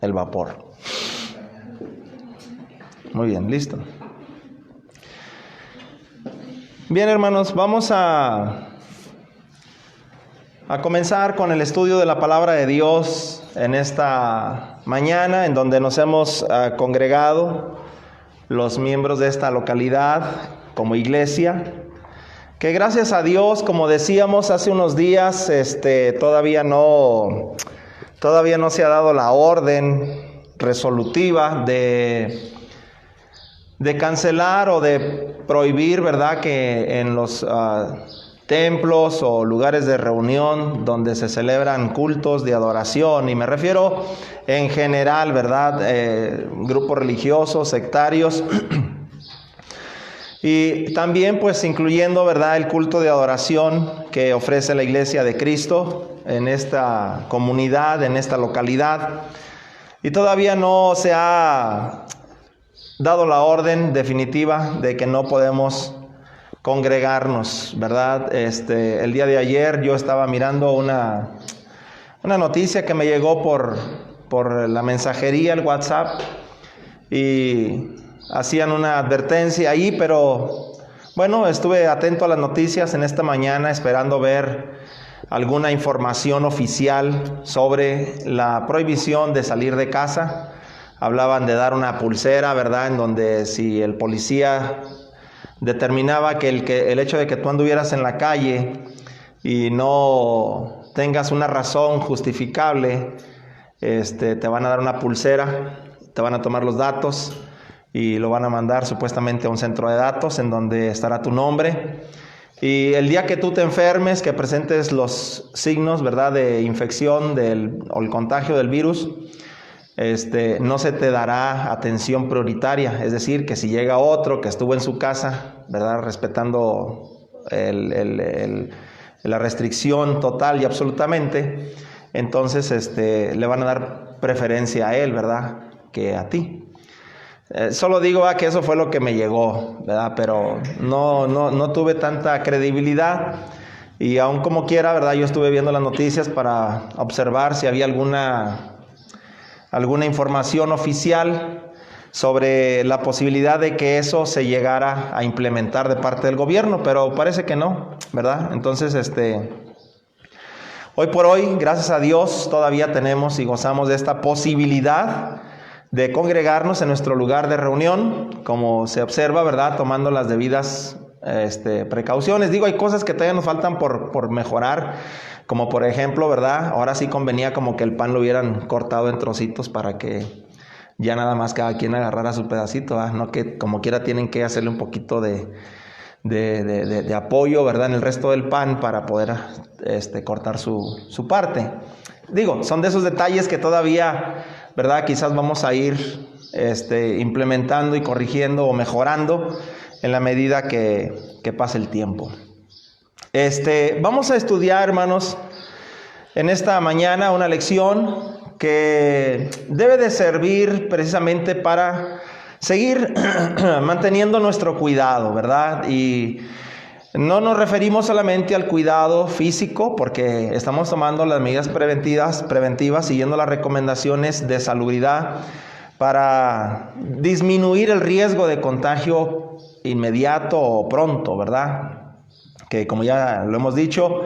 el vapor. Muy bien, listo. Bien, hermanos, vamos a comenzar con el estudio de la palabra de Dios en esta mañana, en donde nos hemos congregado los miembros de esta localidad como iglesia, que gracias a Dios, como decíamos hace unos días, todavía no se ha dado la orden resolutiva de cancelar o de prohibir, ¿verdad?, que en los templos o lugares de reunión donde se celebran cultos de adoración, y me refiero en general, ¿verdad?, grupos religiosos, sectarios, y también pues incluyendo, ¿verdad?, el culto de adoración que ofrece la Iglesia de Cristo en esta comunidad, en esta localidad. Y todavía no se ha dado la orden definitiva de que no podemos congregarnos, ¿verdad? El día de ayer yo estaba mirando una noticia que me llegó por la mensajería, el WhatsApp, y hacían una advertencia ahí, pero bueno, estuve atento a las noticias en esta mañana esperando ver alguna información oficial sobre la prohibición de salir de casa. Hablaban de dar una pulsera, ¿verdad?, en donde si el policía determinaba que el hecho de que tú anduvieras en la calle y no tengas una razón justificable, te van a dar una pulsera, te van a tomar los datos y lo van a mandar supuestamente a un centro de datos en donde estará tu nombre. Y el día que tú te enfermes, que presentes los signos, ¿verdad?, de infección o el contagio del virus, no se te dará atención prioritaria. Es decir, que si llega otro que estuvo en su casa, ¿verdad?, respetando la restricción total y absolutamente, entonces le van a dar preferencia a él, ¿verdad?, que a ti. Solo digo que eso fue lo que me llegó, ¿verdad?, pero no tuve tanta credibilidad. Y aún como quiera, ¿verdad?, yo estuve viendo las noticias para observar si había alguna información oficial sobre la posibilidad de que eso se llegara a implementar de parte del gobierno, pero parece que no, ¿verdad? Entonces, hoy por hoy, gracias a Dios, todavía tenemos y gozamos de esta posibilidad de congregarnos en nuestro lugar de reunión, como se observa, ¿verdad?, tomando las debidas precauciones. Digo, hay cosas que todavía nos faltan por mejorar, como por ejemplo, ¿verdad?, ahora sí convenía como que el pan lo hubieran cortado en trocitos para que ya nada más cada quien agarrara su pedacito, ¿verdad? No que como quiera tienen que hacerle un poquito de apoyo, ¿verdad?, en el resto del pan para poder cortar su parte. Digo, son de esos detalles que todavía, ¿verdad?, quizás vamos a ir implementando y corrigiendo o mejorando en la medida que pase el tiempo. Vamos a estudiar, hermanos, en esta mañana una lección que debe de servir precisamente para seguir manteniendo nuestro cuidado, ¿verdad? Y no nos referimos solamente al cuidado físico, porque estamos tomando las medidas preventivas, siguiendo las recomendaciones de salubridad para disminuir el riesgo de contagio inmediato o pronto, ¿verdad? Que como ya lo hemos dicho,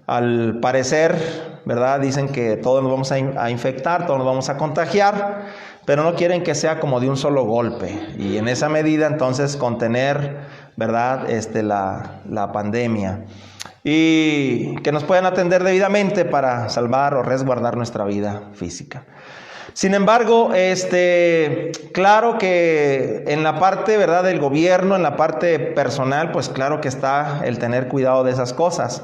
al parecer, ¿verdad?, dicen que todos nos vamos a infectar, todos nos vamos a contagiar, pero no quieren que sea como de un solo golpe. Y en esa medida, entonces, contener, ¿verdad?, la pandemia. Y que nos puedan atender debidamente para salvar o resguardar nuestra vida física. Sin embargo, claro que en la parte, ¿verdad?, del gobierno, en la parte personal, pues claro que está el tener cuidado de esas cosas.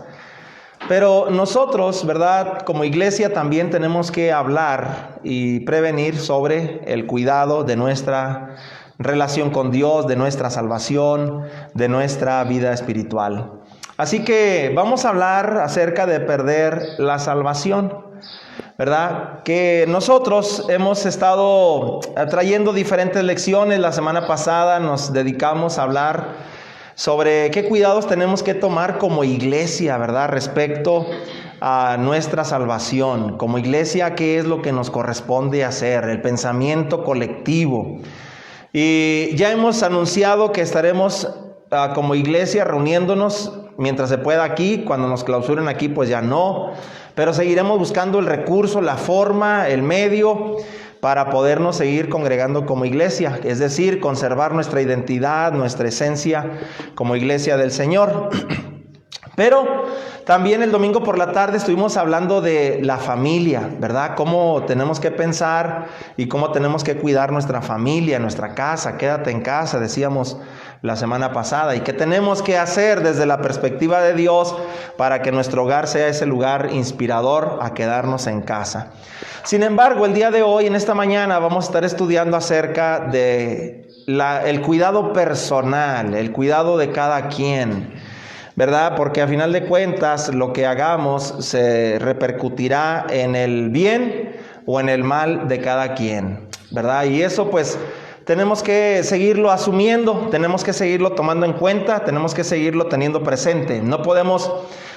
Pero nosotros, ¿verdad?, como iglesia también tenemos que hablar y prevenir sobre el cuidado de nuestra relación con Dios, de nuestra salvación, de nuestra vida espiritual. Así que vamos a hablar acerca de perder la salvación, ¿verdad? Que nosotros hemos estado trayendo diferentes lecciones. La semana pasada nos dedicamos a hablar sobre qué cuidados tenemos que tomar como iglesia, ¿verdad?, respecto a nuestra salvación. Como iglesia, ¿qué es lo que nos corresponde hacer? El pensamiento colectivo. Y ya hemos anunciado que estaremos como iglesia reuniéndonos mientras se pueda aquí. Cuando nos clausuren aquí, pues ya no. Pero seguiremos buscando el recurso, la forma, el medio para podernos seguir congregando como iglesia. Es decir, conservar nuestra identidad, nuestra esencia como iglesia del Señor. Pero también el domingo por la tarde estuvimos hablando de la familia, ¿verdad? Cómo tenemos que pensar y cómo tenemos que cuidar nuestra familia, nuestra casa. Quédate en casa, decíamos la semana pasada. Y qué tenemos que hacer desde la perspectiva de Dios para que nuestro hogar sea ese lugar inspirador a quedarnos en casa. Sin embargo, el día de hoy, en esta mañana, vamos a estar estudiando acerca de el cuidado personal, el cuidado de cada quien, ¿verdad? Porque a final de cuentas lo que hagamos se repercutirá en el bien o en el mal de cada quien, ¿verdad? Y eso pues tenemos que seguirlo asumiendo, tenemos que seguirlo tomando en cuenta, tenemos que seguirlo teniendo presente. No podemos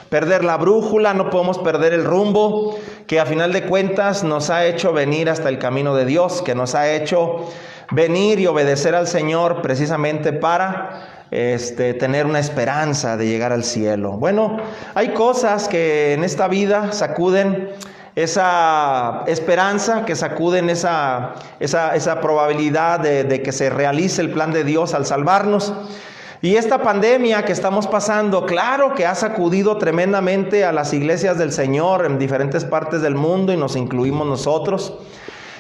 perder la brújula, no podemos perder el rumbo que a final de cuentas nos ha hecho venir hasta el camino de Dios, que nos ha hecho venir y obedecer al Señor precisamente para tener una esperanza de llegar al cielo. Bueno, hay cosas que en esta vida sacuden esa esperanza, que sacuden esa probabilidad de que se realice el plan de Dios al salvarnos. Y esta pandemia que estamos pasando, claro que ha sacudido tremendamente a las iglesias del Señor en diferentes partes del mundo, y nos incluimos nosotros.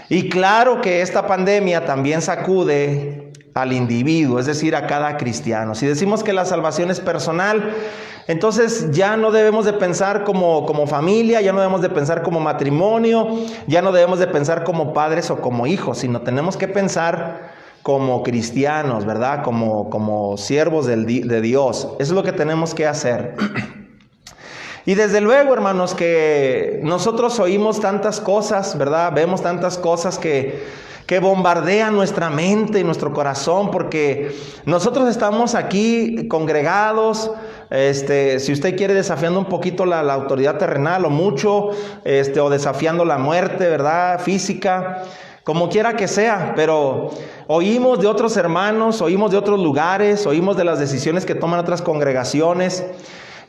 Y claro que esta pandemia también sacude al individuo, es decir, a cada cristiano. Si decimos que la salvación es personal, entonces ya no debemos de pensar como familia, ya no debemos de pensar como matrimonio, ya no debemos de pensar como padres o como hijos, sino tenemos que pensar como cristianos, ¿verdad? Como siervos de Dios. Eso es lo que tenemos que hacer. Y desde luego, hermanos, que nosotros oímos tantas cosas, ¿verdad? Vemos tantas cosas que bombardean nuestra mente y nuestro corazón, porque nosotros estamos aquí congregados, si usted quiere, desafiando un poquito la autoridad terrenal o mucho, o desafiando la muerte, ¿verdad? Física, como quiera que sea, pero oímos de otros hermanos, oímos de otros lugares, oímos de las decisiones que toman otras congregaciones,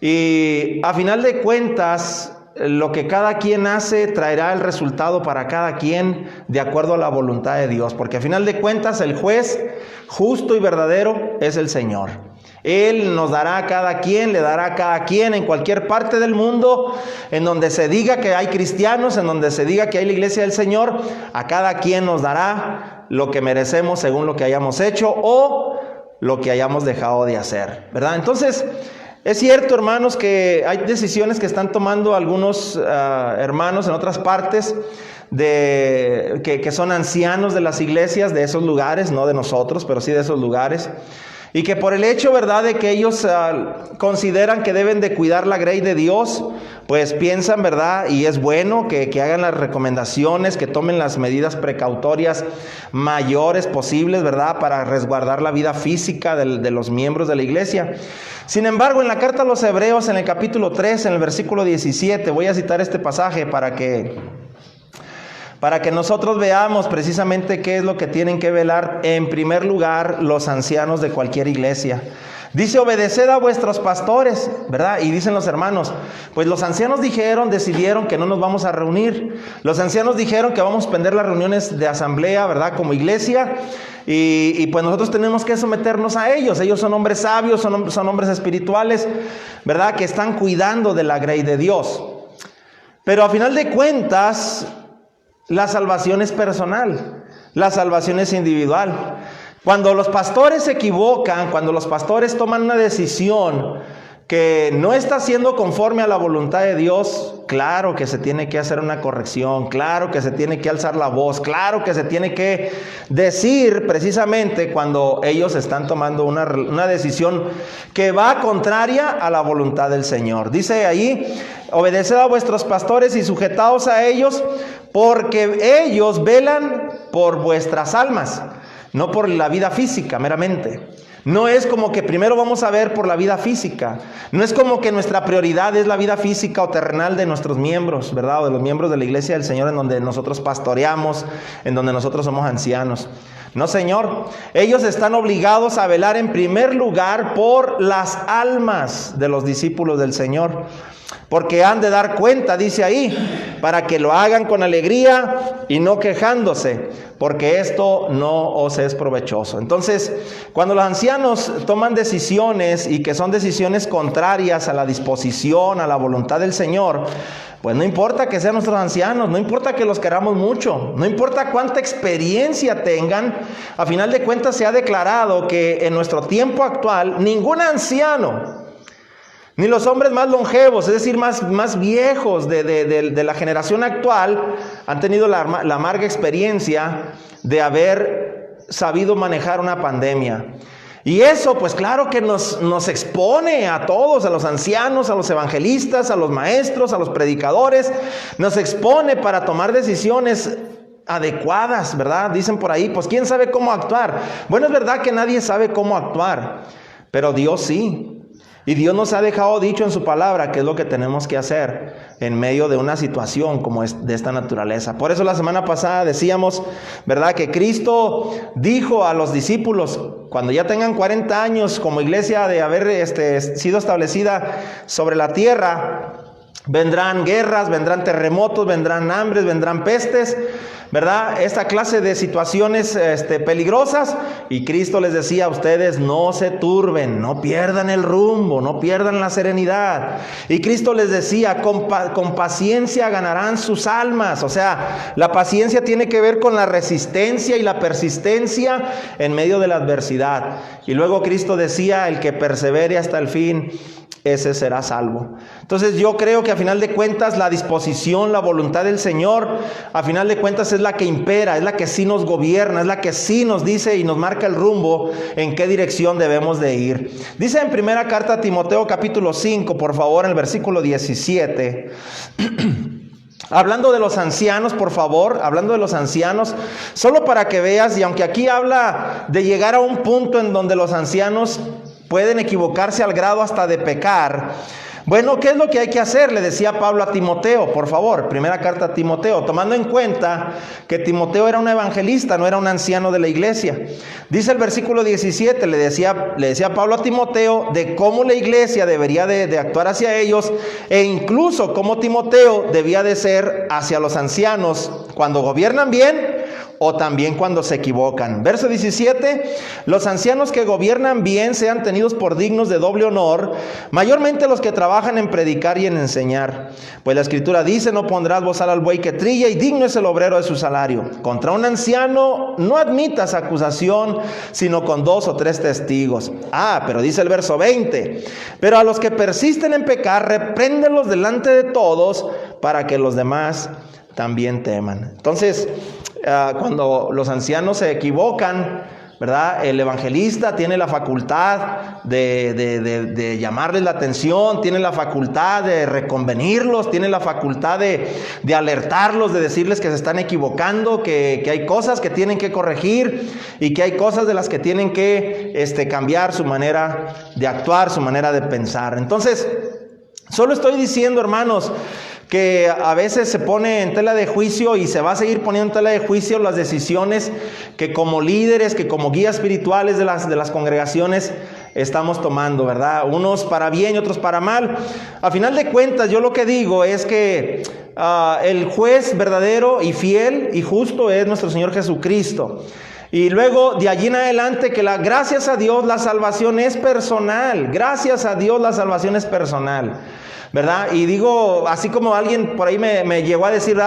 y a final de cuentas, lo que cada quien hace traerá el resultado para cada quien de acuerdo a la voluntad de Dios, porque a final de cuentas el juez justo y verdadero es el Señor. Él nos dará a cada quien, le dará a cada quien en cualquier parte del mundo, en donde se diga que hay cristianos, en donde se diga que hay la iglesia del Señor, a cada quien nos dará lo que merecemos según lo que hayamos hecho o lo que hayamos dejado de hacer, ¿verdad? Entonces, es cierto, hermanos, que hay decisiones que están tomando algunos hermanos en otras partes que son ancianos de las iglesias de esos lugares, no de nosotros, pero sí de esos lugares. Y que por el hecho, ¿verdad?, de que ellos consideran que deben de cuidar la grey de Dios, pues piensan, ¿verdad?, y es bueno que hagan las recomendaciones, que tomen las medidas precautorias mayores posibles, ¿verdad?, para resguardar la vida física de los miembros de la iglesia. Sin embargo, en la carta a los Hebreos, en el capítulo 3, en el versículo 17, voy a citar este pasaje para que nosotros veamos precisamente qué es lo que tienen que velar en primer lugar los ancianos de cualquier iglesia. Dice: obedeced a vuestros pastores, ¿verdad? Y dicen los hermanos, pues los ancianos decidieron que no nos vamos a reunir. Los ancianos dijeron que vamos a suspender las reuniones de asamblea, ¿verdad?, como iglesia. Y pues nosotros tenemos que someternos a ellos. Ellos son hombres sabios, son hombres espirituales, ¿verdad?, que están cuidando de la grey de Dios. Pero a final de cuentas, la salvación es personal, la salvación es individual. Cuando los pastores se equivocan, cuando los pastores toman una decisión que no está siendo conforme a la voluntad de Dios, claro que se tiene que hacer una corrección, claro que se tiene que alzar la voz, claro que se tiene que decir precisamente cuando ellos están tomando una decisión que va contraria a la voluntad del Señor. Dice ahí: obedeced a vuestros pastores y sujetaos a ellos, porque ellos velan por vuestras almas, no por la vida física meramente. No es como que primero vamos a ver por la vida física. No es como que nuestra prioridad es la vida física o terrenal de nuestros miembros, ¿verdad? O de los miembros de la iglesia del Señor en donde nosotros pastoreamos, en donde nosotros somos ancianos. No, Señor. Ellos están obligados a velar en primer lugar por las almas de los discípulos del Señor. Porque han de dar cuenta, dice ahí, para que lo hagan con alegría y no quejándose, porque esto no os es provechoso. Entonces, cuando los ancianos toman decisiones y que son decisiones contrarias a la disposición, a la voluntad del Señor, pues no importa que sean nuestros ancianos, no importa que los queramos mucho, no importa cuánta experiencia tengan, a final de cuentas se ha declarado que en nuestro tiempo actual, ningún anciano, ni los hombres más longevos, es decir, más viejos de la generación actual, han tenido la amarga experiencia de haber sabido manejar una pandemia. Y eso, pues claro que nos expone a todos, a los ancianos, a los evangelistas, a los maestros, a los predicadores, nos expone para tomar decisiones adecuadas, ¿verdad? Dicen por ahí, pues ¿quién sabe cómo actuar? Bueno, es verdad que nadie sabe cómo actuar, pero Dios sí. Y Dios nos ha dejado dicho en su palabra qué es lo que tenemos que hacer en medio de una situación como es de esta naturaleza. Por eso la semana pasada decíamos, ¿verdad?, que Cristo dijo a los discípulos, cuando ya tengan 40 años como iglesia de haber sido establecida sobre la tierra, vendrán guerras, vendrán terremotos, vendrán hambres, vendrán pestes, ¿verdad? Esta clase de situaciones peligrosas. Y Cristo les decía a ustedes, no se turben, no pierdan el rumbo, no pierdan la serenidad. Y Cristo les decía, con paciencia ganarán sus almas. O sea, la paciencia tiene que ver con la resistencia y la persistencia en medio de la adversidad. Y luego Cristo decía, el que persevere hasta el fin, ese será salvo. Entonces yo creo que a final de cuentas la disposición, la voluntad del Señor, a final de cuentas es la que impera, es la que sí nos gobierna, es la que sí nos dice y nos marca el rumbo en qué dirección debemos de ir. Dice en primera carta a Timoteo capítulo 5, por favor, en el versículo 17, hablando de los ancianos, por favor, hablando de los ancianos, solo para que veas, y aunque aquí habla de llegar a un punto en donde los ancianos pueden equivocarse al grado hasta de pecar. Bueno, ¿qué es lo que hay que hacer? Le decía Pablo a Timoteo, por favor, primera carta a Timoteo, tomando en cuenta que Timoteo era un evangelista, no era un anciano de la iglesia. Dice el versículo 17, le decía Pablo a Timoteo de cómo la iglesia debería de actuar hacia ellos, e incluso cómo Timoteo debía de ser hacia los ancianos cuando gobiernan bien o también cuando se equivocan. Verso 17, los ancianos que gobiernan bien sean tenidos por dignos de doble honor, mayormente los que trabajan en predicar y en enseñar. Pues la Escritura dice, no pondrás bozal al buey que trilla, y digno es el obrero de su salario. Contra un anciano no admitas acusación, sino con 2 o 3 testigos. Pero dice el verso 20, pero a los que persisten en pecar, repréndelos delante de todos, para que los demás también teman. Entonces, cuando los ancianos se equivocan, ¿verdad?, el evangelista tiene la facultad de llamarles la atención, tiene la facultad de reconvenirlos, tiene la facultad de alertarlos, de decirles que se están equivocando, que hay cosas que tienen que corregir y que hay cosas de las que tienen que cambiar su manera de actuar, su manera de pensar. Entonces, solo estoy diciendo, hermanos, que a veces se pone en tela de juicio y se va a seguir poniendo en tela de juicio las decisiones que como líderes, que como guías espirituales de las congregaciones estamos tomando, ¿verdad? Unos para bien y otros para mal. A final de cuentas, yo lo que digo es que el juez verdadero y fiel y justo es nuestro Señor Jesucristo. Y luego de allí en adelante que gracias a Dios la salvación es personal. Gracias a Dios la salvación es personal, ¿verdad? Y digo, así como alguien por ahí me llegó a decir,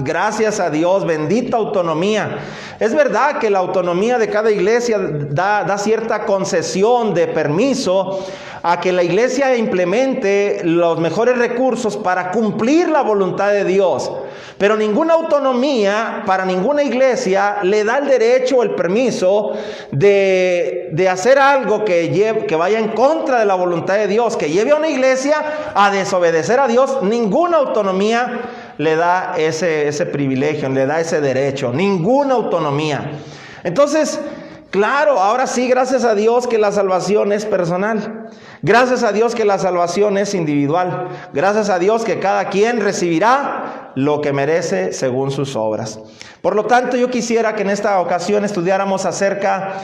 gracias a Dios, bendita autonomía. Es verdad que la autonomía de cada iglesia da cierta concesión de permiso a que la iglesia implemente los mejores recursos para cumplir la voluntad de Dios. Pero ninguna autonomía para ninguna iglesia le da el derecho o el permiso de hacer algo que vaya en contra de la voluntad de Dios, que lleve a una iglesia a desobedecer a Dios. Ninguna autonomía le da ese privilegio, le da ese derecho, ninguna autonomía. Entonces, Claro, ahora sí, gracias a Dios que la salvación es personal. Gracias a Dios que la salvación es individual. Gracias a Dios que cada quien recibirá lo que merece según sus obras. Por lo tanto, yo quisiera que en esta ocasión estudiáramos acerca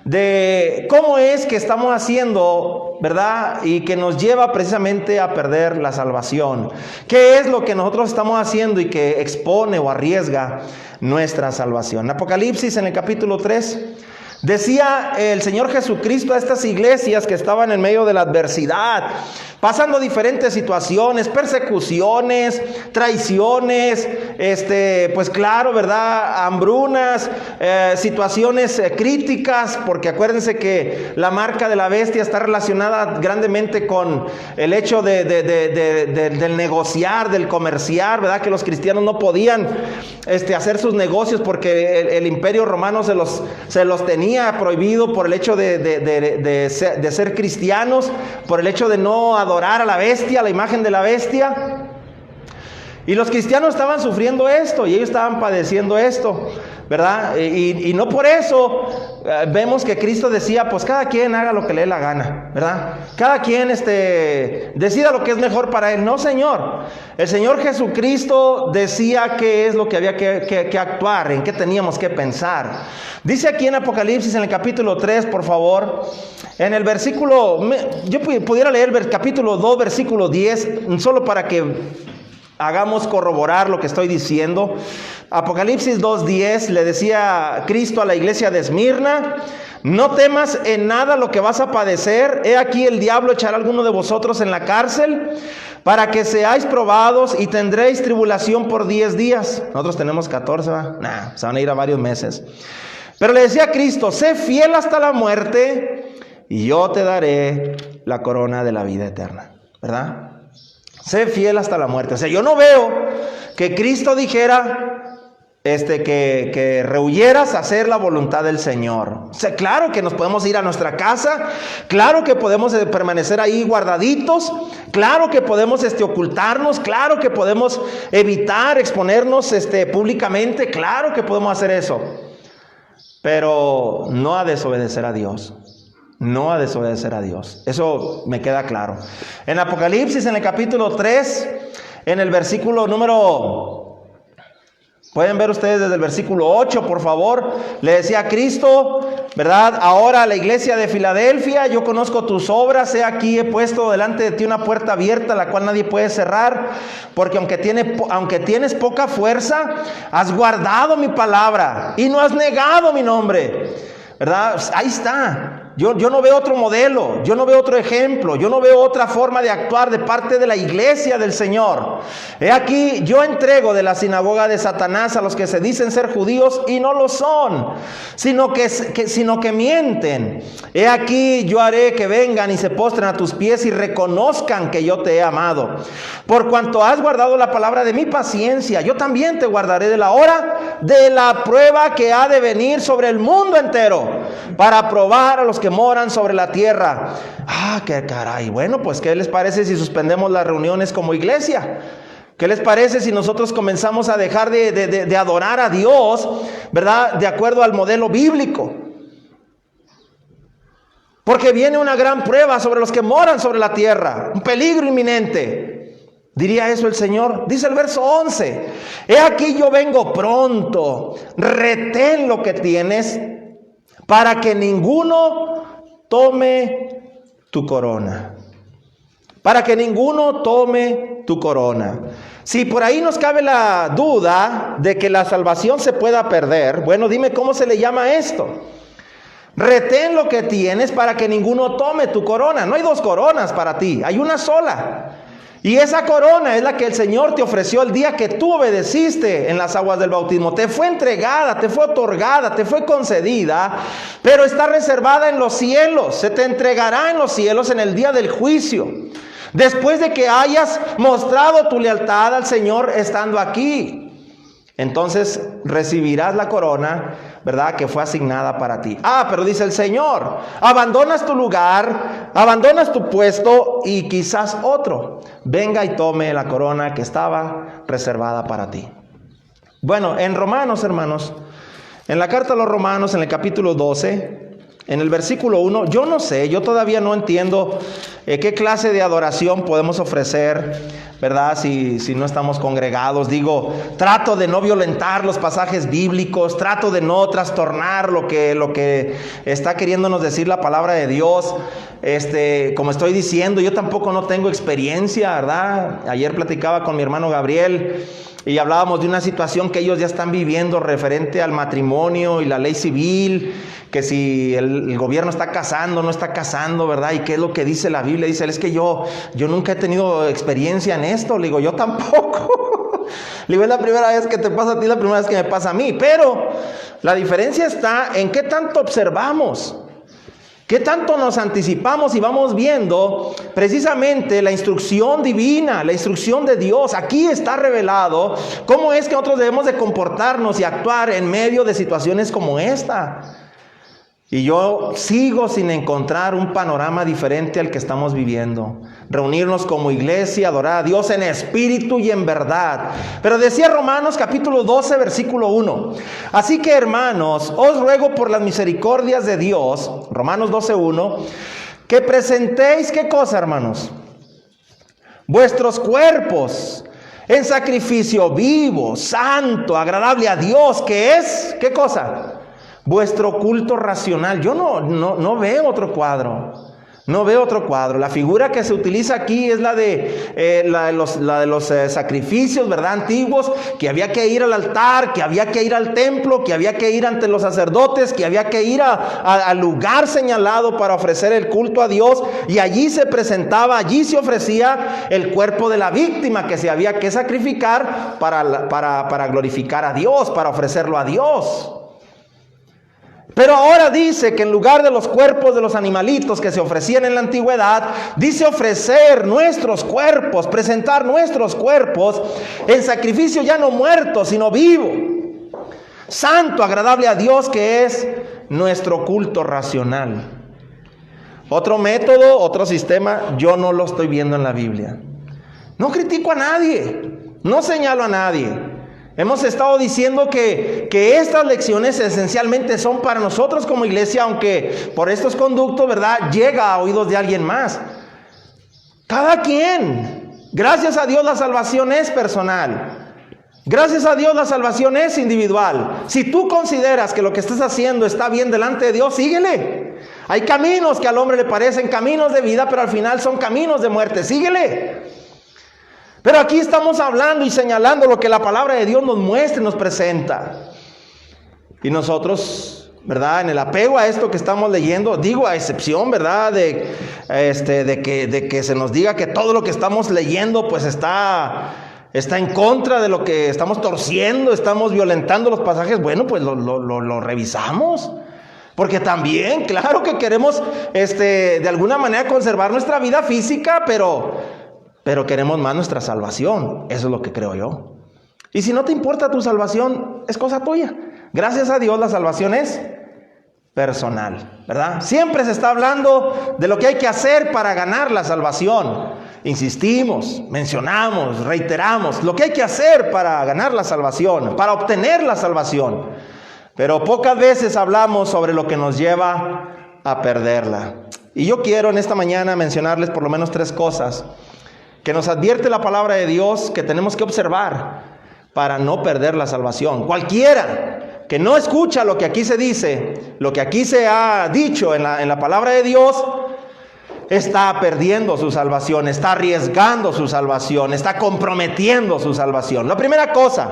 de cómo es que estamos haciendo, ¿verdad? Y que nos lleva precisamente a perder la salvación. ¿Qué es lo que nosotros estamos haciendo y que expone o arriesga nuestra salvación? Apocalipsis en el capítulo 3. Decía el Señor Jesucristo a estas iglesias que estaban en medio de la adversidad, pasando diferentes situaciones, persecuciones, traiciones, pues claro, ¿verdad? Hambrunas, situaciones críticas, porque acuérdense que la marca de la bestia está relacionada grandemente con el hecho del negociar, del comerciar, ¿verdad? Que los cristianos no podían hacer sus negocios porque el imperio romano se los tenía prohibido por el hecho de ser cristianos, por el hecho de no adorar a la bestia, a la imagen de la bestia. Y los cristianos estaban sufriendo esto y ellos estaban padeciendo esto, ¿verdad? Y no por eso vemos que Cristo decía, pues cada quien haga lo que le dé la gana, ¿verdad? Cada quien decida lo que es mejor para él. No, Señor. El Señor Jesucristo decía qué es lo que había que actuar, en qué teníamos que pensar. Dice aquí en Apocalipsis, en el capítulo 3, por favor, en el versículo, yo pudiera leer el capítulo 2, versículo 10, solo para que hagamos corroborar lo que estoy diciendo. Apocalipsis 2:10 le decía Cristo a la iglesia de Esmirna: no temas en nada lo que vas a padecer. He aquí el diablo echará a alguno de vosotros en la cárcel para que seáis probados y tendréis tribulación por 10 días. Nosotros tenemos 14, ¿va? Se van a ir a varios meses. Pero le decía a Cristo: sé fiel hasta la muerte y yo te daré la corona de la vida eterna, ¿verdad? Sé fiel hasta la muerte. O sea, yo no veo que Cristo dijera que rehuyeras a hacer la voluntad del Señor. O sea, claro que nos podemos ir a nuestra casa, claro que podemos permanecer ahí guardaditos, claro que podemos ocultarnos, claro que podemos evitar exponernos públicamente, claro que podemos hacer eso. Pero no a desobedecer a Dios. No a desobedecer a Dios. Eso me queda claro. En Apocalipsis, en el capítulo 3, en el versículo número, pueden ver ustedes desde el versículo 8, por favor. Le decía a Cristo, ¿verdad? Ahora a la iglesia de Filadelfia: yo conozco tus obras, he aquí he puesto delante de ti una puerta abierta, la cual nadie puede cerrar, porque aunque tienes poca fuerza, has guardado mi palabra y no has negado mi nombre, ¿verdad? Ahí está. Yo no veo otro modelo, yo no veo otro ejemplo, yo no veo otra forma de actuar de parte de la iglesia del Señor. He aquí, yo entrego de la sinagoga de Satanás a los que se dicen ser judíos y no lo son, sino que mienten. He aquí, yo haré que vengan y se postren a tus pies y reconozcan que yo te he amado. Por cuanto has guardado la palabra de mi paciencia, yo también te guardaré de la hora de la prueba que ha de venir sobre el mundo entero, para probar a los que moran sobre la tierra. Qué caray. Bueno, pues ¿qué les parece si suspendemos las reuniones como iglesia? ¿Qué les parece si nosotros comenzamos a dejar de adorar a Dios, ¿verdad? De acuerdo al modelo bíblico. Porque viene una gran prueba sobre los que moran sobre la tierra, un peligro inminente. ¿Diría eso el Señor? Dice el verso 11: he aquí yo vengo pronto, retén lo que tienes, para que ninguno tome tu corona. Para que ninguno tome tu corona. Si por ahí nos cabe la duda de que la salvación se pueda perder, bueno, dime cómo se le llama esto. Retén lo que tienes para que ninguno tome tu corona. No hay dos coronas para ti, hay una sola. Y esa corona es la que el Señor te ofreció el día que tú obedeciste en las aguas del bautismo. Te fue entregada, te fue otorgada, te fue concedida, pero está reservada en los cielos. Se te entregará en los cielos en el día del juicio, después de que hayas mostrado tu lealtad al Señor estando aquí. Entonces recibirás la corona, ¿verdad?, que fue asignada para ti. Pero dice el Señor: abandonas tu lugar, abandonas tu puesto y quizás otro venga y tome la corona que estaba reservada para ti. Bueno, en Romanos, hermanos, en la carta a los Romanos, en el capítulo 12, en el versículo 1, yo no sé, yo todavía no entiendo qué clase de adoración podemos ofrecer, ¿verdad? Si no estamos congregados. Digo, trato de no violentar los pasajes bíblicos, trato de no trastornar lo que está queriéndonos decir la palabra de Dios. Como estoy diciendo, yo tampoco no tengo experiencia, ¿verdad? Ayer platicaba con mi hermano Gabriel y hablábamos de una situación que ellos ya están viviendo referente al matrimonio y la ley civil, que si el gobierno está casando, no está casando, ¿verdad? Y qué es lo que dice la Biblia. Dice, es que yo nunca he tenido experiencia en esto. Le digo, yo tampoco. Le digo, es la primera vez que te pasa a ti, la primera vez que me pasa a mí. Pero la diferencia está en qué tanto observamos, qué tanto nos anticipamos y vamos viendo precisamente la instrucción divina, la instrucción de Dios. Aquí está revelado cómo es que nosotros debemos de comportarnos y actuar en medio de situaciones como esta. Y yo sigo sin encontrar un panorama diferente al que estamos viviendo. Reunirnos como iglesia, adorar a Dios en espíritu y en verdad. Pero decía Romanos capítulo 12, versículo 1. Así que, hermanos, os ruego por las misericordias de Dios, Romanos 12, 1, que presentéis, ¿qué cosa, hermanos? Vuestros cuerpos en sacrificio vivo, santo, agradable a Dios, que es, ¿qué cosa? Vuestro culto racional. Yo no veo otro cuadro. No veo otro cuadro. La figura que se utiliza aquí es la de los sacrificios, ¿verdad? Antiguos, que había que ir al altar, que había que ir al templo, que había que ir ante los sacerdotes, que había que ir al lugar señalado para ofrecer el culto a Dios. Y allí se presentaba, allí se ofrecía el cuerpo de la víctima que se había que sacrificar para glorificar a Dios, para ofrecerlo a Dios. Pero ahora dice que en lugar de los cuerpos de los animalitos que se ofrecían en la antigüedad, dice ofrecer nuestros cuerpos, presentar nuestros cuerpos en sacrificio ya no muerto, sino vivo, santo, agradable a Dios, que es nuestro culto racional. Otro método, otro sistema, yo no lo estoy viendo en la Biblia. No critico a nadie, no señalo a nadie. Hemos estado diciendo que estas lecciones esencialmente son para nosotros como iglesia, aunque por estos conductos, ¿verdad?, llega a oídos de alguien más. Cada quien. Gracias a Dios la salvación es personal. Gracias a Dios la salvación es individual. Si tú consideras que lo que estás haciendo está bien delante de Dios, síguele. Hay caminos que al hombre le parecen caminos de vida, pero al final son caminos de muerte. Síguele. Pero aquí estamos hablando y señalando lo que la palabra de Dios nos muestra y nos presenta. Y nosotros, ¿verdad?, en el apego a esto que estamos leyendo, digo a excepción, ¿verdad?, de que se nos diga que todo lo que estamos leyendo pues está en contra de lo que estamos torciendo, estamos violentando los pasajes. Bueno, pues lo revisamos. Porque también, claro que queremos de alguna manera conservar nuestra vida física, pero queremos más nuestra salvación. Eso es lo que creo yo. Y si no te importa tu salvación, es cosa tuya. Gracias a Dios la salvación es personal, ¿verdad? Siempre se está hablando de lo que hay que hacer para ganar la salvación. Insistimos, mencionamos, reiteramos lo que hay que hacer para ganar la salvación, para obtener la salvación. Pero pocas veces hablamos sobre lo que nos lleva a perderla. Y yo quiero en esta mañana mencionarles por lo menos 3 cosas que nos advierte la palabra de Dios que tenemos que observar para no perder la salvación. Cualquiera que no escucha lo que aquí se dice, lo que aquí se ha dicho en la palabra de Dios, está perdiendo su salvación, está arriesgando su salvación, está comprometiendo su salvación. La primera cosa,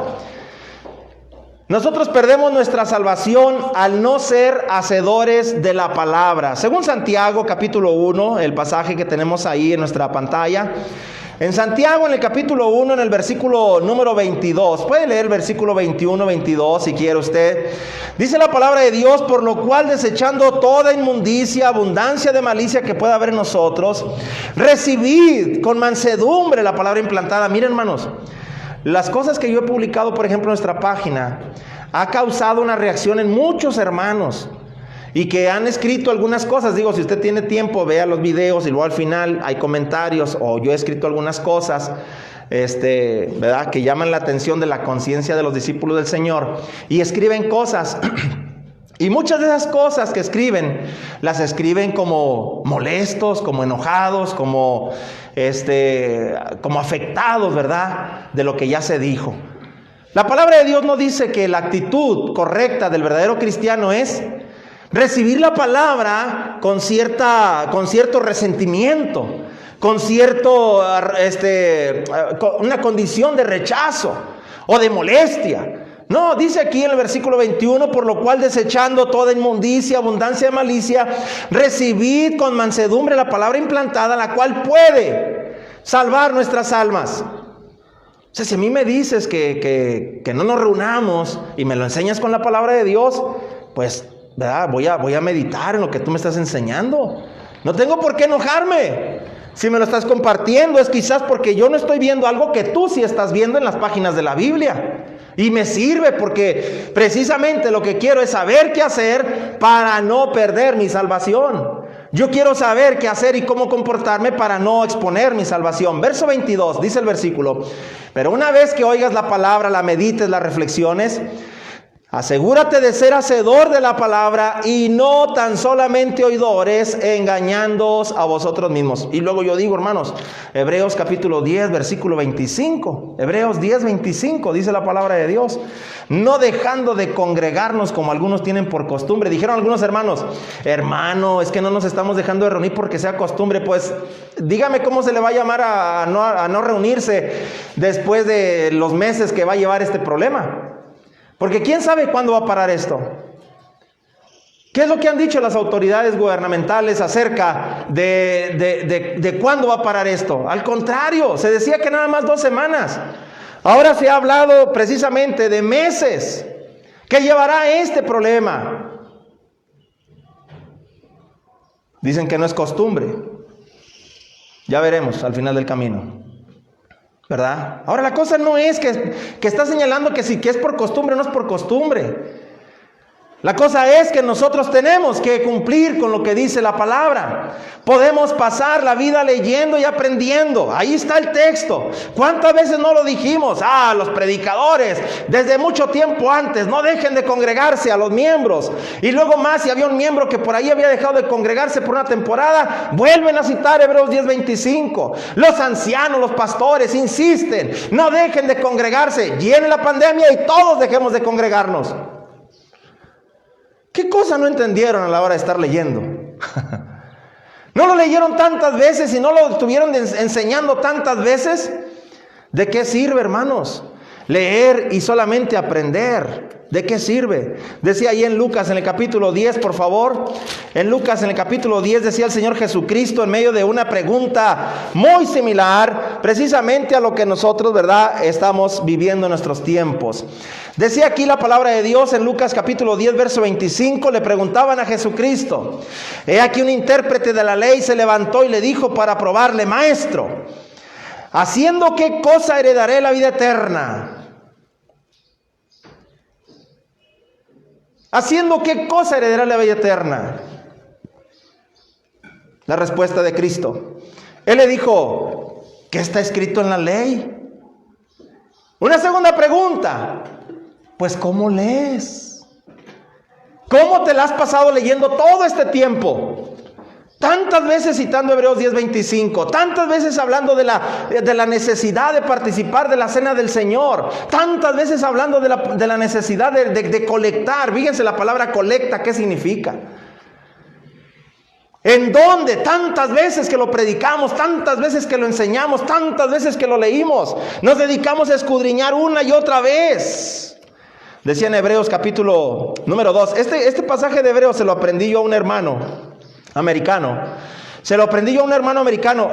nosotros perdemos nuestra salvación al no ser hacedores de la palabra. Según Santiago capítulo 1, el pasaje que tenemos ahí en nuestra pantalla, en Santiago, en el capítulo 1, en el versículo número 22, puede leer el versículo 21, 22 si quiere usted. Dice la palabra de Dios: por lo cual, desechando toda inmundicia, abundancia de malicia que pueda haber en nosotros, recibid con mansedumbre la palabra implantada. Miren, hermanos, las cosas que yo he publicado, por ejemplo, en nuestra página, ha causado una reacción en muchos hermanos. Y que han escrito algunas cosas. Digo, si usted tiene tiempo, vea los videos y luego al final hay comentarios, o yo he escrito algunas cosas, ¿verdad?, que llaman la atención de la conciencia de los discípulos del Señor. Y escriben cosas. Y muchas de esas cosas que escriben, las escriben como molestos, como enojados, como afectados, ¿verdad?, de lo que ya se dijo. La palabra de Dios no dice que la actitud correcta del verdadero cristiano es recibir la palabra con cierto resentimiento, con una condición de rechazo o de molestia. No, dice aquí en el versículo 21, por lo cual desechando toda inmundicia, abundancia de malicia, recibid con mansedumbre la palabra implantada, la cual puede salvar nuestras almas. O sea, si a mí me dices que no nos reunamos y me lo enseñas con la palabra de Dios, pues, ¿verdad?, voy a meditar en lo que tú me estás enseñando. No tengo por qué enojarme. Si me lo estás compartiendo es quizás porque yo no estoy viendo algo que tú sí estás viendo en las páginas de la Biblia. Y me sirve porque precisamente lo que quiero es saber qué hacer para no perder mi salvación. Yo quiero saber qué hacer y cómo comportarme para no exponer mi salvación. Verso 22, dice el versículo: pero una vez que oigas la palabra, la medites, las reflexiones, asegúrate de ser hacedor de la palabra y no tan solamente oidores, engañándoos a vosotros mismos. Y luego yo digo, hermanos, Hebreos capítulo 10, versículo 25. Hebreos 10, 25, dice la palabra de Dios: no dejando de congregarnos como algunos tienen por costumbre. Dijeron algunos hermanos: hermano, es que no nos estamos dejando de reunir porque sea costumbre. Pues dígame cómo se le va a llamar a no reunirse después de los meses que va a llevar este problema. Porque ¿quién sabe cuándo va a parar esto? ¿Qué es lo que han dicho las autoridades gubernamentales acerca de cuándo va a parar esto? Al contrario, se decía que nada más 2 semanas. Ahora se ha hablado precisamente de meses que llevará este problema. Dicen que no es costumbre. Ya veremos al final del camino, ¿verdad? Ahora la cosa no es que está señalando que si que es por costumbre o no es por costumbre. La cosa es que nosotros tenemos que cumplir con lo que dice la palabra. Podemos pasar la vida leyendo y aprendiendo. Ahí está el texto. ¿Cuántas veces no lo dijimos? Los predicadores, desde mucho tiempo antes, no dejen de congregarse a los miembros. Y luego más, si había un miembro que por ahí había dejado de congregarse por una temporada, vuelven a citar Hebreos 10:25. Los ancianos, los pastores, insisten, no dejen de congregarse. Viene la pandemia y todos dejemos de congregarnos. ¿Qué cosa no entendieron a la hora de estar leyendo? ¿No lo leyeron tantas veces y no lo estuvieron enseñando tantas veces? ¿De qué sirve, hermanos? Leer y solamente aprender. ¿De qué sirve? Decía ahí en Lucas en el capítulo 10, por favor. En Lucas en el capítulo 10 decía el Señor Jesucristo en medio de una pregunta muy similar, precisamente a lo que nosotros, ¿verdad?, estamos viviendo en nuestros tiempos. Decía aquí la palabra de Dios en Lucas capítulo 10, verso 25, le preguntaban a Jesucristo. He aquí un intérprete de la ley se levantó y le dijo para probarle: maestro, ¿haciendo qué cosa heredaré la vida eterna? ¿Haciendo qué cosa heredará la vida eterna? La respuesta de Cristo. Él le dijo: ¿qué está escrito en la ley? Una segunda pregunta: pues ¿cómo lees? ¿Cómo te la has pasado leyendo todo este tiempo? Tantas veces citando Hebreos 10:25, tantas veces hablando de la necesidad de participar de la cena del Señor, tantas veces hablando de la necesidad de colectar. Fíjense la palabra colecta, ¿qué significa? ¿En dónde? Tantas veces que lo predicamos, tantas veces que lo enseñamos, tantas veces que lo leímos. Nos dedicamos a escudriñar una y otra vez. Decía en Hebreos capítulo número 2. Este pasaje de Hebreos se lo aprendí yo a un hermano americano. Se lo aprendí yo a un hermano americano.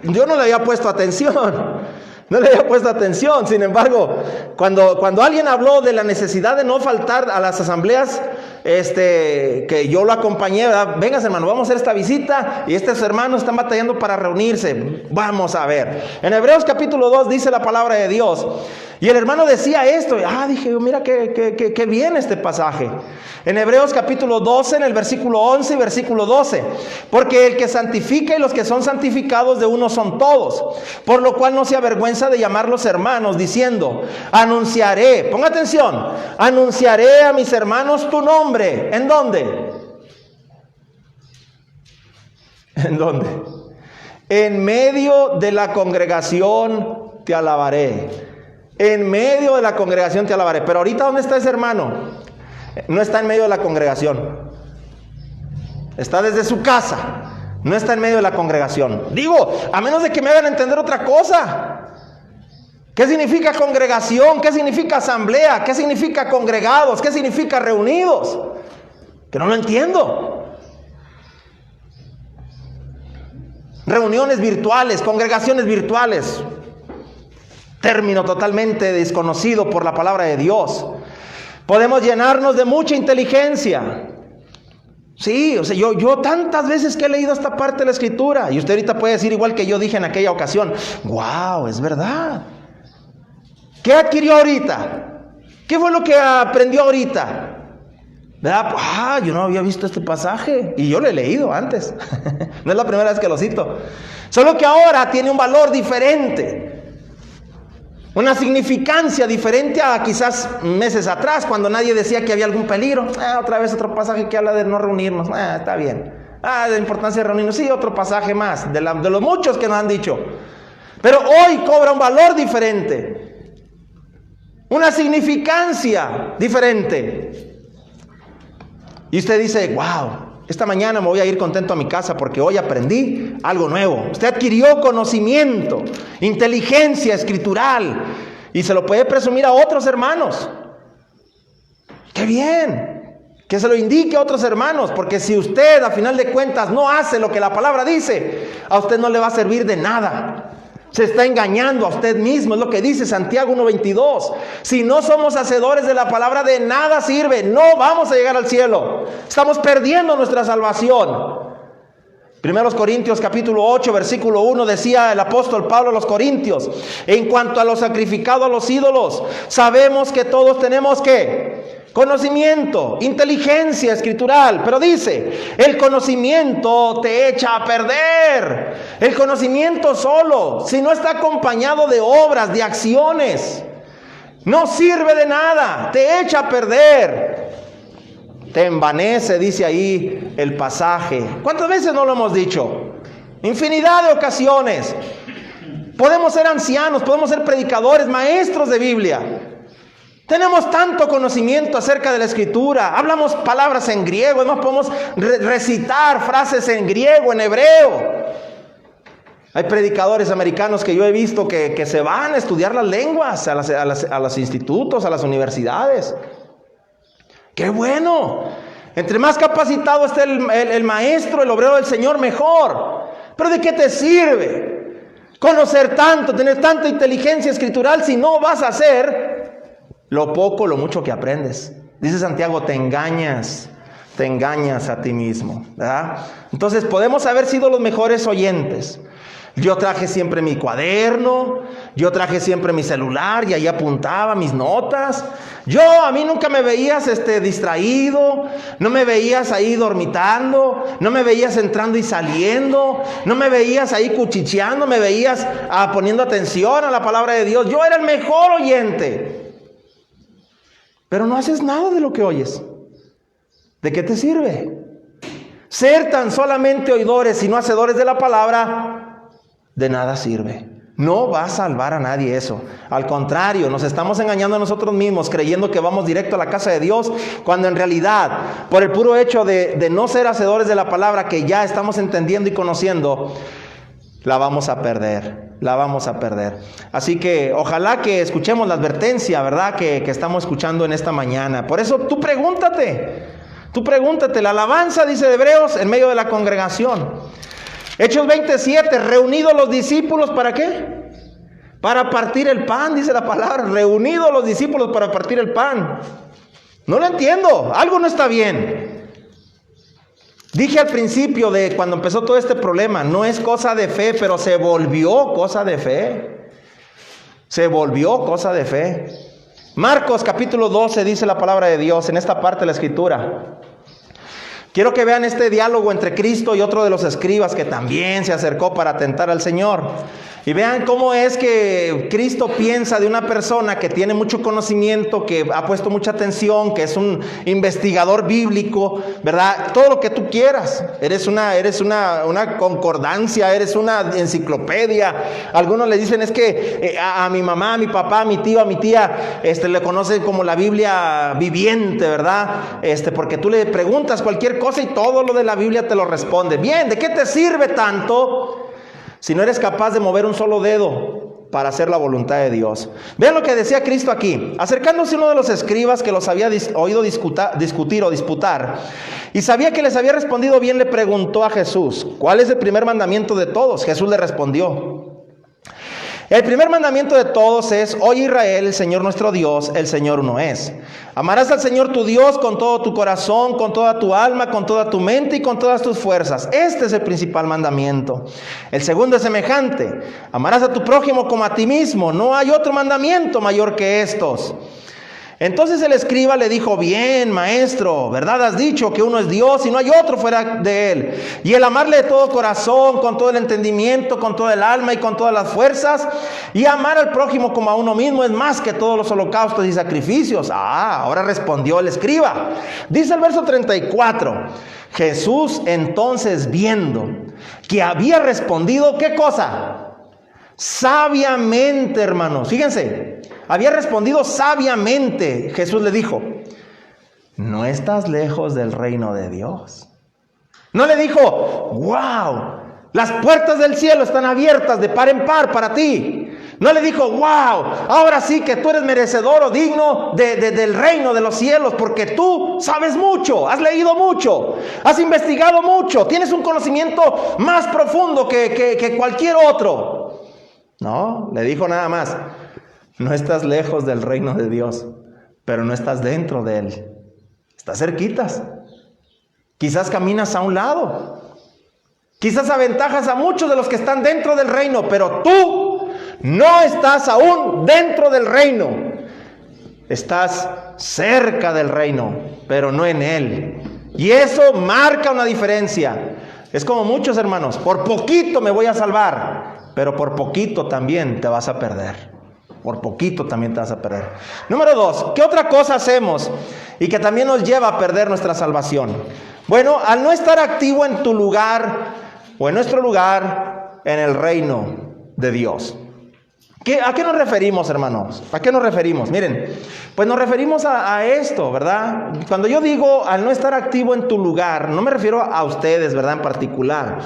Yo no le había puesto atención. No le había puesto atención. Sin embargo, cuando alguien habló de la necesidad de no faltar a las asambleas, que yo lo acompañé, ¿verdad? Vengas, hermano, vamos a hacer esta visita y estos hermanos están batallando para reunirse. Vamos a ver. En Hebreos capítulo 2 dice la palabra de Dios: Y el hermano decía esto, dije yo, mira qué bien este pasaje. En Hebreos capítulo 12, en el versículo 11 y versículo 12. Porque el que santifica y los que son santificados de uno son todos. Por lo cual no se avergüenza de llamarlos hermanos, diciendo, anunciaré, ponga atención, anunciaré a mis hermanos tu nombre. ¿En dónde? ¿En dónde? En medio de la congregación te alabaré. En medio de la congregación te alabaré. Pero ahorita, ¿dónde está ese hermano? No está en medio de la congregación. Está desde su casa. No está en medio de la congregación. Digo, a menos de que me hagan entender otra cosa. ¿Qué significa congregación? ¿Qué significa asamblea? ¿Qué significa congregados? ¿Qué significa reunidos? Que no lo entiendo. Reuniones virtuales, congregaciones virtuales. Término totalmente desconocido por la palabra de Dios. Podemos llenarnos de mucha inteligencia. Sí, yo tantas veces que he leído esta parte de la Escritura, y usted ahorita puede decir igual que yo dije en aquella ocasión, wow, es verdad. ¿Qué adquirió ahorita? ¿Qué fue lo que aprendió ahorita? ¿Verdad? Yo no había visto este pasaje, y yo lo he leído antes. No es la primera vez que lo cito. Solo que ahora tiene un valor diferente. Una significancia diferente a quizás meses atrás, cuando nadie decía que había algún peligro. Otra vez otro pasaje que habla de no reunirnos. Está bien. De la importancia de reunirnos. Sí, otro pasaje más, de los muchos que nos han dicho. Pero hoy cobra un valor diferente. Una significancia diferente. Y usted dice, wow, esta mañana me voy a ir contento a mi casa porque hoy aprendí algo nuevo. Usted adquirió conocimiento, inteligencia escritural y se lo puede presumir a otros hermanos. ¡Qué bien! Que se lo indique a otros hermanos, porque si usted a final de cuentas no hace lo que la palabra dice, a usted no le va a servir de nada. Se está engañando a usted mismo, es lo que dice Santiago 1:22. Si no somos hacedores de la palabra, de nada sirve, no vamos a llegar al cielo. Estamos perdiendo nuestra salvación. 1 Corintios capítulo 8, versículo 1, decía el apóstol Pablo a los Corintios, en cuanto a lo sacrificado a los ídolos, sabemos que todos tenemos ¿qué? Conocimiento, inteligencia escritural, pero dice, el conocimiento te echa a perder. El conocimiento solo, si no está acompañado de obras, de acciones, no sirve de nada, te echa a perder. Te envanece, dice ahí el pasaje. ¿Cuántas veces no lo hemos dicho? Infinidad de ocasiones. Podemos ser ancianos, podemos ser predicadores, maestros de Biblia. Tenemos tanto conocimiento acerca de la Escritura. Hablamos palabras en griego, además podemos recitar frases en griego, en hebreo. Hay predicadores americanos que yo he visto que se van a estudiar las lenguas a los institutos, a las universidades. ¡Qué bueno! Entre más capacitado esté el maestro, el obrero del Señor, mejor. ¿Pero de qué te sirve conocer tanto, tener tanta inteligencia escritural si no vas a hacer lo poco, lo mucho que aprendes? Dice Santiago, te engañas a ti mismo, ¿verdad? Entonces podemos haber sido los mejores oyentes. Yo traje siempre mi cuaderno, yo traje siempre mi celular y ahí apuntaba mis notas. A mí nunca me veías distraído, no me veías ahí dormitando, no me veías entrando y saliendo, no me veías ahí cuchicheando, me veías poniendo atención a la palabra de Dios. Yo era el mejor oyente. Pero no haces nada de lo que oyes. ¿De qué te sirve? Ser tan solamente oidores y no hacedores de la palabra, de nada sirve. No va a salvar a nadie eso. Al contrario, nos estamos engañando a nosotros mismos, creyendo que vamos directo a la casa de Dios, cuando en realidad, por el puro hecho de no ser hacedores de la palabra que ya estamos entendiendo y conociendo, la vamos a perder. Así que ojalá que escuchemos la advertencia, ¿verdad? Que estamos escuchando en esta mañana. Por eso tú pregúntate, la alabanza, dice de Hebreos, en medio de la congregación. Hechos 27, reunidos los discípulos, ¿para qué? Para partir el pan, dice la palabra, reunidos los discípulos para partir el pan. No lo entiendo, algo no está bien. Dije al principio de cuando empezó todo este problema, no es cosa de fe, pero se volvió cosa de fe. Se volvió cosa de fe. Marcos capítulo 12 dice la palabra de Dios en esta parte de la escritura. Quiero que vean este diálogo entre Cristo y otro de los escribas que también se acercó para tentar al Señor. Y vean cómo es que Cristo piensa de una persona que tiene mucho conocimiento, que ha puesto mucha atención, que es un investigador bíblico, ¿verdad? Todo lo que tú quieras. Eres una concordancia, eres una enciclopedia. Algunos le dicen es que a mi mamá, a mi papá, a mi tío, a mi tía, le conocen como la Biblia viviente, ¿verdad? Porque tú le preguntas cualquier cosa y todo lo de la Biblia te lo responde. Bien, ¿de qué te sirve tanto si no eres capaz de mover un solo dedo para hacer la voluntad de Dios? Vean lo que decía Cristo aquí. Acercándose uno de los escribas que los había oído discutir o disputar, y sabía que les había respondido bien, le preguntó a Jesús: ¿cuál es el primer mandamiento de todos? Jesús le respondió: el primer mandamiento de todos es: oye Israel, el Señor nuestro Dios, el Señor uno es. Amarás al Señor tu Dios con todo tu corazón, con toda tu alma, con toda tu mente y con todas tus fuerzas. Este es el principal mandamiento. El segundo es semejante: amarás a tu prójimo como a ti mismo. No hay otro mandamiento mayor que estos. Entonces el escriba le dijo: bien, maestro, ¿verdad has dicho que uno es Dios y no hay otro fuera de él? Y el amarle de todo corazón, con todo el entendimiento, con todo el alma y con todas las fuerzas, y amar al prójimo como a uno mismo es más que todos los holocaustos y sacrificios. Ahora respondió el escriba. Dice el verso 34. Jesús entonces, viendo que había respondido, ¿qué cosa? Sabiamente, hermanos. Fíjense, había respondido sabiamente. Jesús le dijo: no estás lejos del reino de Dios. No le dijo: wow, las puertas del cielo están abiertas de par en par para ti. No le dijo: wow, ahora sí que tú eres merecedor o digno del reino de los cielos, porque tú sabes mucho, has leído mucho, has investigado mucho, tienes un conocimiento más profundo que cualquier otro. No, le dijo nada más: no estás lejos del reino de Dios, pero no estás dentro de él. Estás cerquitas. Quizás caminas a un lado. Quizás aventajas a muchos de los que están dentro del reino, pero tú no estás aún dentro del reino. Estás cerca del reino, pero no en él. Y eso marca una diferencia. Es como muchos hermanos: por poquito me voy a salvar, pero por poquito también te vas a perder. Por poquito también te vas a perder. Número 2, ¿qué otra cosa hacemos y que también nos lleva a perder nuestra salvación? Bueno, al no estar activo en tu lugar o en nuestro lugar en el reino de Dios. ¿A qué nos referimos, hermanos? ¿A qué nos referimos? Miren, pues nos referimos a esto, ¿verdad? Cuando yo digo al no estar activo en tu lugar, no me refiero a ustedes, ¿verdad? En particular.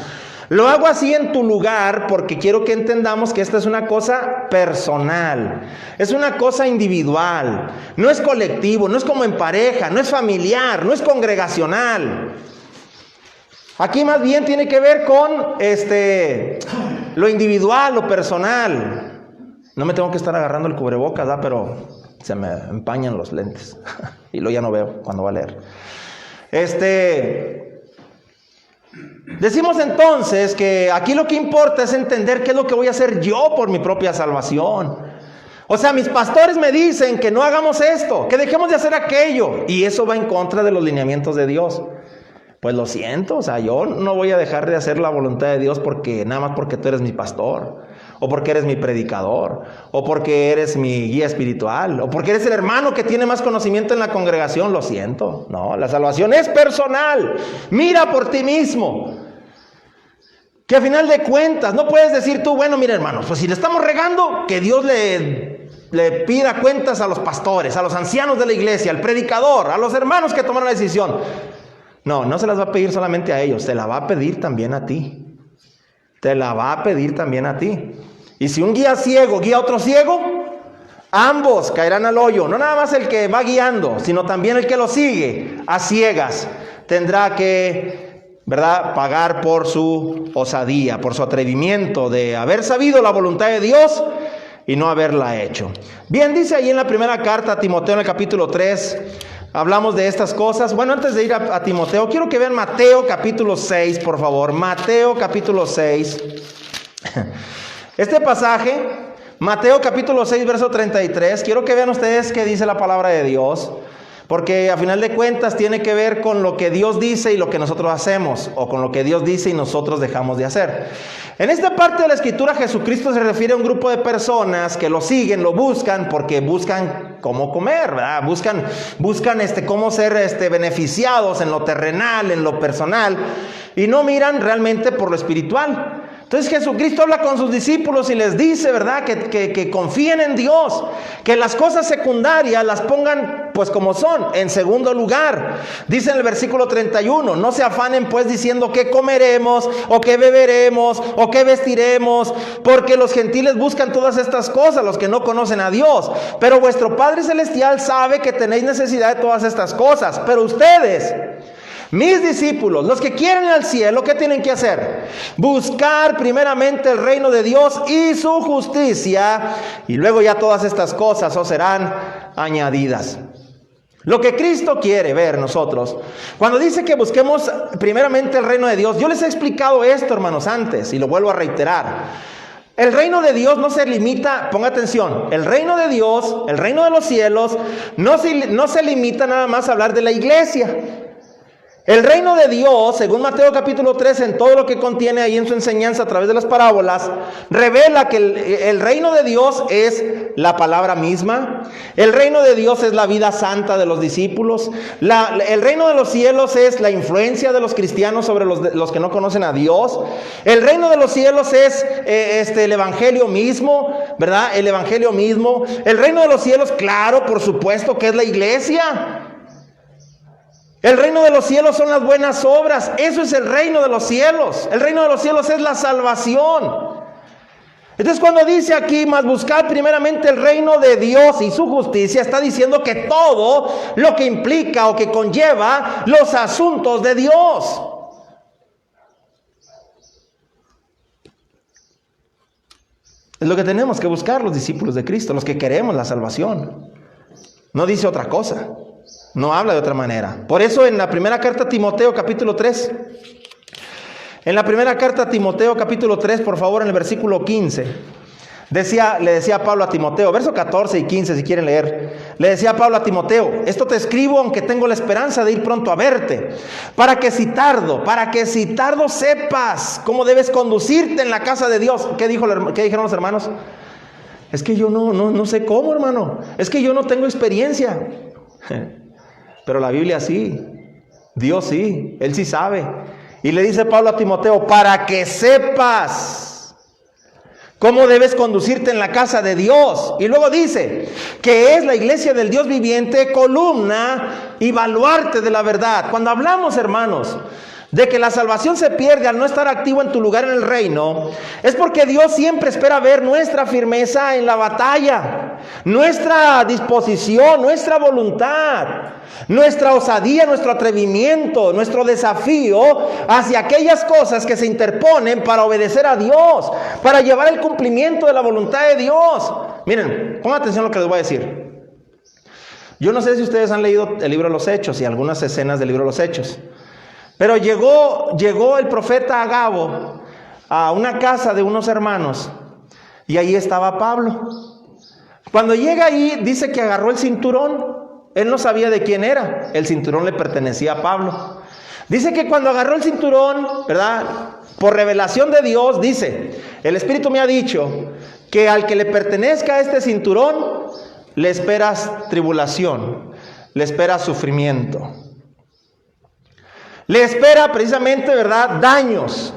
Lo hago así en tu lugar porque quiero que entendamos que esta es una cosa personal, es una cosa individual, no es colectivo, no es como en pareja, no es familiar, no es congregacional. Aquí más bien tiene que ver con lo individual, lo personal. No me tengo que estar agarrando el cubrebocas, ¿verdad? Pero se me empañan los lentes y luego ya no veo cuando va a leer. Decimos entonces que aquí lo que importa es entender qué es lo que voy a hacer yo por mi propia salvación. O sea, mis pastores me dicen que no hagamos esto, que dejemos de hacer aquello, y eso va en contra de los lineamientos de Dios. Pues lo siento, o sea, yo no voy a dejar de hacer la voluntad de Dios nada más porque tú eres mi pastor, o porque eres mi predicador, o porque eres mi guía espiritual, o porque eres el hermano que tiene más conocimiento en la congregación. Lo siento, no, la salvación es personal. Mira por ti mismo, que a final de cuentas no puedes decir tú: bueno, mira, hermanos, pues si le estamos regando, que Dios le pida cuentas a los pastores, a los ancianos de la iglesia, al predicador, a los hermanos que tomaron la decisión. No se las va a pedir solamente a ellos, te la va a pedir también a ti. Te la va a pedir también a ti. Y si un guía ciego guía a otro ciego, ambos caerán al hoyo. No nada más el que va guiando, sino también el que lo sigue a ciegas tendrá que, ¿verdad?, pagar por su osadía, por su atrevimiento de haber sabido la voluntad de Dios y no haberla hecho. Bien, dice ahí en la primera carta a Timoteo, en el capítulo 3, hablamos de estas cosas. Bueno, antes de ir a Timoteo, quiero que vean Mateo capítulo 6, por favor. Mateo capítulo 6. Este pasaje Mateo capítulo 6, verso 33. Quiero que vean ustedes qué dice la palabra de Dios, porque a final de cuentas tiene que ver con lo que Dios dice y lo que nosotros hacemos, o con lo que Dios dice y nosotros dejamos de hacer. En esta parte de la Escritura, Jesucristo se refiere a un grupo de personas que lo siguen, lo buscan, porque buscan cómo comer, ¿verdad? Buscan cómo ser beneficiados en lo terrenal, en lo personal, y no miran realmente por lo espiritual. Entonces Jesucristo habla con sus discípulos y les dice, ¿verdad? Que confíen en Dios, que las cosas secundarias las pongan pues como son, en segundo lugar. Dice en el versículo 31, no se afanen pues diciendo qué comeremos, o qué beberemos, o qué vestiremos, porque los gentiles buscan todas estas cosas, los que no conocen a Dios. Pero vuestro Padre Celestial sabe que tenéis necesidad de todas estas cosas. Pero ustedes, mis discípulos, los que quieren ir al cielo, ¿qué tienen que hacer? Buscar primeramente el reino de Dios y su justicia, y luego ya todas estas cosas os serán añadidas. Lo que Cristo quiere ver nosotros, cuando dice que busquemos primeramente el reino de Dios, yo les he explicado esto, hermanos, antes, y lo vuelvo a reiterar. El reino de Dios no se limita, ponga atención, el reino de Dios, el reino de los cielos, no se limita nada más a hablar de la iglesia. El reino de Dios, según Mateo capítulo 3, en todo lo que contiene ahí en su enseñanza a través de las parábolas, revela que el reino de Dios es la palabra misma. El reino de Dios es la vida santa de los discípulos. El reino de los cielos es la influencia de los cristianos sobre los que no conocen a Dios. El reino de los cielos es el evangelio mismo, ¿verdad? El evangelio mismo. El reino de los cielos, claro, por supuesto que es la iglesia. El reino de los cielos son las buenas obras. Eso es el reino de los cielos. El reino de los cielos es la salvación. Entonces cuando dice aquí, mas buscar primeramente el reino de Dios y su justicia, está diciendo que todo lo que implica o que conlleva los asuntos de Dios. Es lo que tenemos que buscar los discípulos de Cristo, los que queremos la salvación. No dice otra cosa. No habla de otra manera. Por eso en la primera carta a Timoteo capítulo 3, en la primera carta a Timoteo capítulo 3, por favor, en el versículo 15, le decía Pablo a Timoteo, verso 14 y 15 si quieren leer, le decía Pablo a Timoteo, esto te escribo aunque tengo la esperanza de ir pronto a verte, para que si tardo sepas cómo debes conducirte en la casa de Dios. ¿Qué dijeron los hermanos? Es que yo no sé cómo, hermano, es que yo no tengo experiencia. Pero la Biblia sí, Dios sí, Él sí sabe. Y le dice Pablo a Timoteo, para que sepas cómo debes conducirte en la casa de Dios. Y luego dice que es la iglesia del Dios viviente, columna y baluarte de la verdad. Cuando hablamos, hermanos, de que la salvación se pierde al no estar activo en tu lugar en el reino, es porque Dios siempre espera ver nuestra firmeza en la batalla, nuestra disposición, nuestra voluntad, nuestra osadía, nuestro atrevimiento, nuestro desafío hacia aquellas cosas que se interponen para obedecer a Dios, para llevar el cumplimiento de la voluntad de Dios. Miren, pongan atención a lo que les voy a decir. Yo no sé si ustedes han leído el libro de los Hechos y algunas escenas del libro de los Hechos. Pero llegó el profeta Agabo a una casa de unos hermanos y ahí estaba Pablo. Cuando llega ahí dice que agarró el cinturón. Él no sabía de quién era. El cinturón le pertenecía a Pablo. Dice que cuando agarró el cinturón, ¿verdad? Por revelación de Dios, dice, el Espíritu me ha dicho que al que le pertenezca a este cinturón le esperas tribulación, le espera sufrimiento. Le espera precisamente, ¿verdad?, daños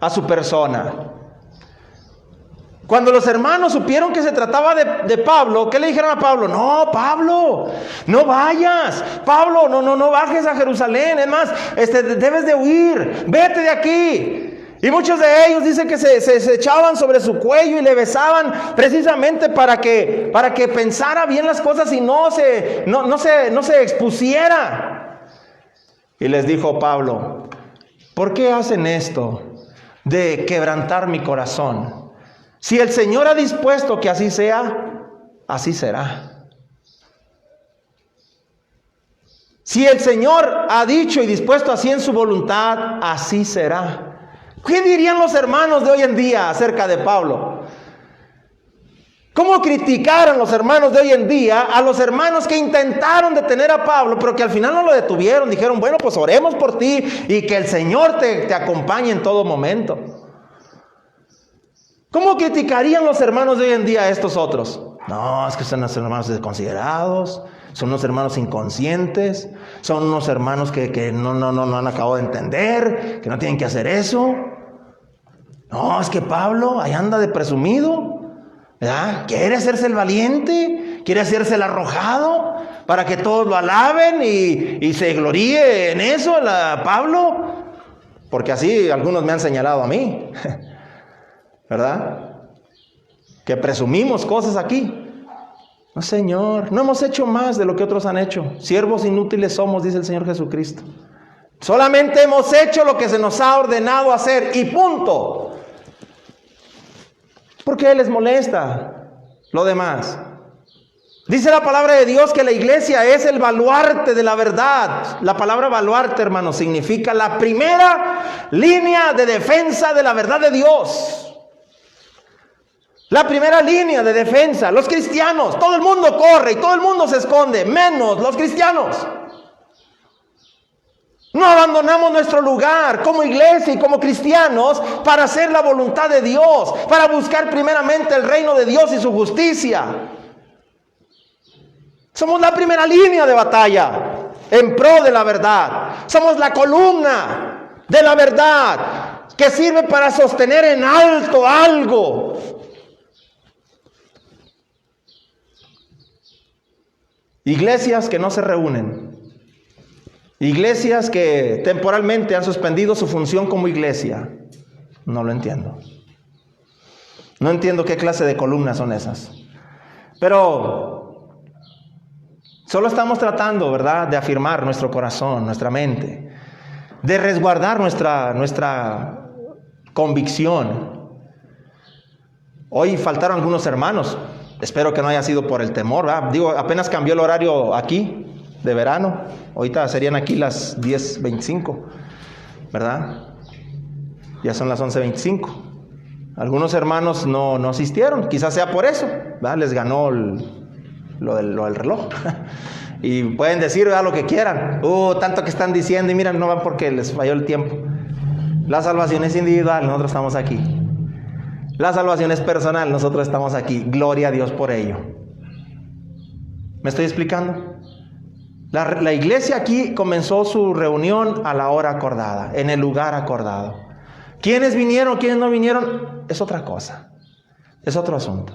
a su persona. Cuando los hermanos supieron que se trataba de Pablo, ¿qué le dijeron a Pablo? No, Pablo, no vayas. Pablo, no bajes a Jerusalén. Es más, debes de huir. Vete de aquí. Y muchos de ellos dicen que se echaban sobre su cuello y le besaban precisamente para que pensara bien las cosas y no se expusiera. Y les dijo Pablo, ¿por qué hacen esto de quebrantar mi corazón? Si el Señor ha dispuesto que así sea, así será. Si el Señor ha dicho y dispuesto así en su voluntad, así será. ¿Qué dirían los hermanos de hoy en día acerca de Pablo? ¿Cómo criticaron los hermanos de hoy en día a los hermanos que intentaron detener a Pablo, pero que al final no lo detuvieron? Dijeron, bueno, pues oremos por ti y que el Señor te acompañe en todo momento. ¿Cómo criticarían los hermanos de hoy en día a estos otros? No, es que son unos hermanos desconsiderados, son unos hermanos inconscientes, son unos hermanos que no han acabado de entender, que no tienen que hacer eso. No, es que Pablo ahí anda de presumido, ¿verdad? Quiere hacerse el valiente, quiere hacerse el arrojado, para que todos lo alaben y se gloríe en eso, Pablo. Porque así algunos me han señalado a mí, ¿verdad? Que presumimos cosas aquí. No, Señor, no hemos hecho más de lo que otros han hecho. Siervos inútiles somos, dice el Señor Jesucristo. Solamente hemos hecho lo que se nos ha ordenado hacer y punto. ¿Por qué les molesta lo demás? Dice la palabra de Dios que la iglesia es el baluarte de la verdad. La palabra baluarte, hermanos, significa la primera línea de defensa de la verdad de Dios. La primera línea de defensa. Los cristianos, todo el mundo corre y todo el mundo se esconde, menos los cristianos. No abandonamos nuestro lugar como iglesia y como cristianos para hacer la voluntad de Dios, para buscar primeramente el reino de Dios y su justicia. Somos la primera línea de batalla en pro de la verdad. Somos la columna de la verdad que sirve para sostener en alto algo. Iglesias que no se reúnen. Iglesias que temporalmente han suspendido su función como iglesia. No lo entiendo. No entiendo qué clase de columnas son esas. Pero solo estamos tratando, ¿verdad?, de afirmar nuestro corazón, nuestra mente, de resguardar nuestra convicción. Hoy faltaron algunos hermanos. Espero que no haya sido por el temor, ¿verdad? Digo, apenas cambió el horario aquí de verano. Ahorita serían aquí las 10:25, ¿verdad? Ya son las 11:25. Algunos hermanos no asistieron, quizás sea por eso, ¿verdad? Les ganó lo del reloj. Y pueden decir, ¿verdad?, lo que quieran. Tanto que están diciendo y miren, no van porque les falló el tiempo. La salvación es individual, nosotros estamos aquí. La salvación es personal, nosotros estamos aquí. Gloria a Dios por ello. ¿Me estoy explicando? La iglesia aquí comenzó su reunión a la hora acordada, en el lugar acordado. ¿Quiénes vinieron, quiénes no vinieron? Es otra cosa, es otro asunto.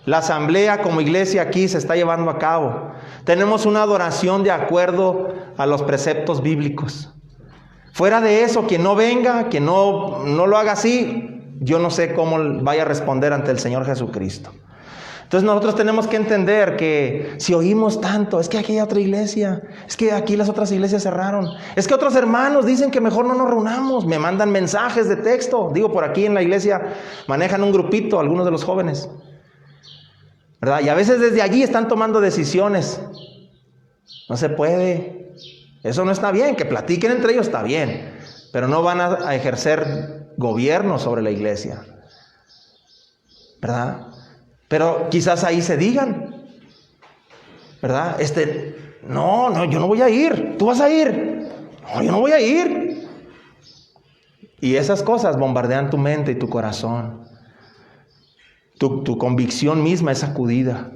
La asamblea como iglesia aquí se está llevando a cabo. Tenemos una adoración de acuerdo a los preceptos bíblicos. Fuera de eso, quien no venga, quien no lo haga así, yo no sé cómo vaya a responder ante el Señor Jesucristo. Entonces nosotros tenemos que entender que si oímos tanto, es que aquí hay otra iglesia, es que aquí las otras iglesias cerraron, es que otros hermanos dicen que mejor no nos reunamos, me mandan mensajes de texto, digo, por aquí en la iglesia manejan un grupito, algunos de los jóvenes, ¿verdad? Y a veces desde allí están tomando decisiones. No se puede, eso no está bien, que platiquen entre ellos está bien, pero no van a ejercer gobierno sobre la iglesia, ¿verdad? Pero quizás ahí se digan, ¿verdad? No, yo no voy a ir, tú vas a ir. No, yo no voy a ir. Y esas cosas bombardean tu mente y tu corazón. Tu convicción misma es sacudida.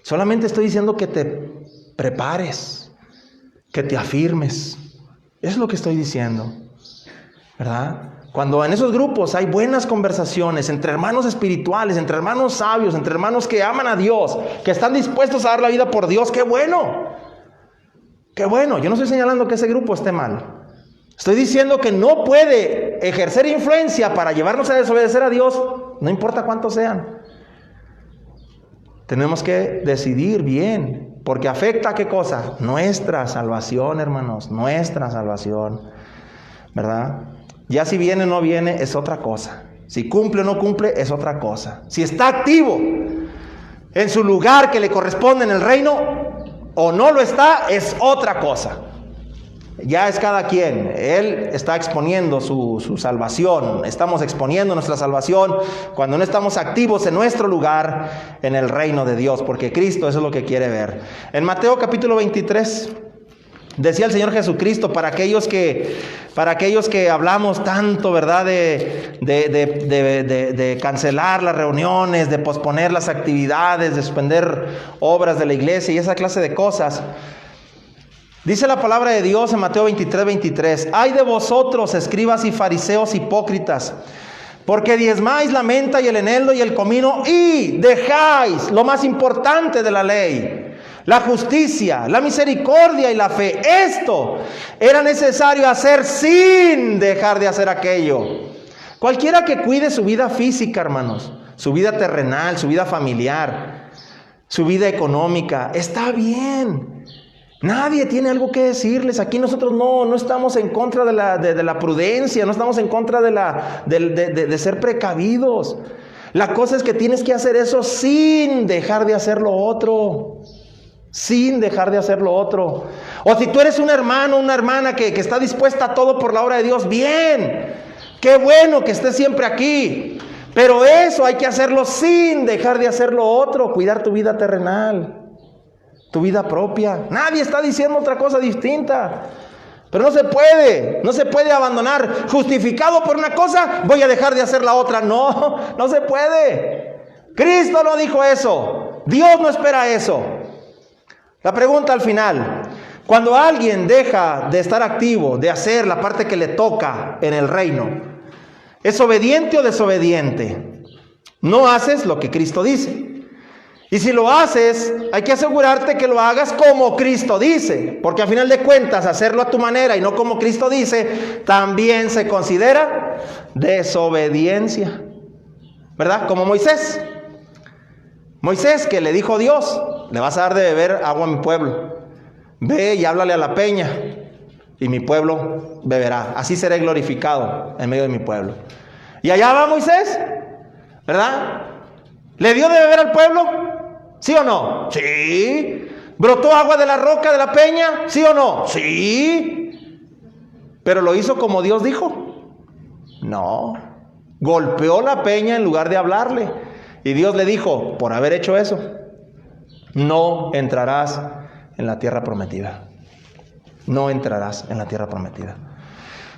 Solamente estoy diciendo que te prepares, que te afirmes. Eso es lo que estoy diciendo, ¿verdad? Cuando en esos grupos hay buenas conversaciones entre hermanos espirituales, entre hermanos sabios, entre hermanos que aman a Dios, que están dispuestos a dar la vida por Dios, ¡qué bueno! ¡Qué bueno! Yo no estoy señalando que ese grupo esté mal. Estoy diciendo que no puede ejercer influencia para llevarnos a desobedecer a Dios, no importa cuántos sean. Tenemos que decidir bien, porque afecta ¿a qué cosa? Nuestra salvación, hermanos, nuestra salvación, ¿verdad? Ya si viene o no viene es otra cosa. Si cumple o no cumple es otra cosa. Si está activo en su lugar que le corresponde en el reino o no lo está, es otra cosa. Ya es cada quien. Él está exponiendo su salvación. Estamos exponiendo nuestra salvación cuando no estamos activos en nuestro lugar en el reino de Dios, porque Cristo eso es lo que quiere ver. En Mateo capítulo 23, decía el Señor Jesucristo, para aquellos que hablamos tanto, ¿verdad? De cancelar las reuniones, de posponer las actividades, de suspender obras de la iglesia y esa clase de cosas. Dice la palabra de Dios en Mateo 23. Ay de vosotros, escribas y fariseos hipócritas, porque diezmáis la menta y el eneldo y el comino y dejáis lo más importante de la ley, la justicia, la misericordia y la fe. Esto era necesario hacer sin dejar de hacer aquello. Cualquiera que cuide su vida física, hermanos, su vida terrenal, su vida familiar, su vida económica, está bien. Nadie tiene algo que decirles. Aquí nosotros no estamos en contra de la prudencia, no estamos en contra de ser precavidos. La cosa es que tienes que hacer eso sin dejar de hacer lo otro. Sin dejar de hacer lo otro. O si tú eres un hermano, una hermana que está dispuesta a todo por la obra de Dios, bien. Qué bueno que estés siempre aquí. Pero eso hay que hacerlo sin dejar de hacer lo otro. Cuidar tu vida terrenal, tu vida propia. Nadie está diciendo otra cosa distinta. Pero no se puede abandonar. Justificado por una cosa, voy a dejar de hacer la otra. No se puede. Cristo no dijo eso. Dios no espera eso. La pregunta al final: cuando alguien deja de estar activo, de hacer la parte que le toca en el reino, ¿es obediente o desobediente? No haces lo que Cristo dice. Y si lo haces, hay que asegurarte que lo hagas como Cristo dice, porque a final de cuentas, hacerlo a tu manera y no como Cristo dice, también se considera desobediencia, ¿verdad? Como Moisés, que le dijo a Dios: le vas a dar de beber agua a mi pueblo, ve y háblale a la peña y mi pueblo beberá, así seré glorificado en medio de mi pueblo. Y allá va Moisés, ¿verdad? ¿Le dio de beber al pueblo? ¿Sí o no? Sí. ¿Brotó agua de la roca de la peña? ¿Sí o no? Sí. ¿Pero lo hizo como Dios dijo? No. Golpeó la peña en lugar de hablarle. Y Dios le dijo: por haber hecho eso, no entrarás en la tierra prometida. No entrarás en la tierra prometida.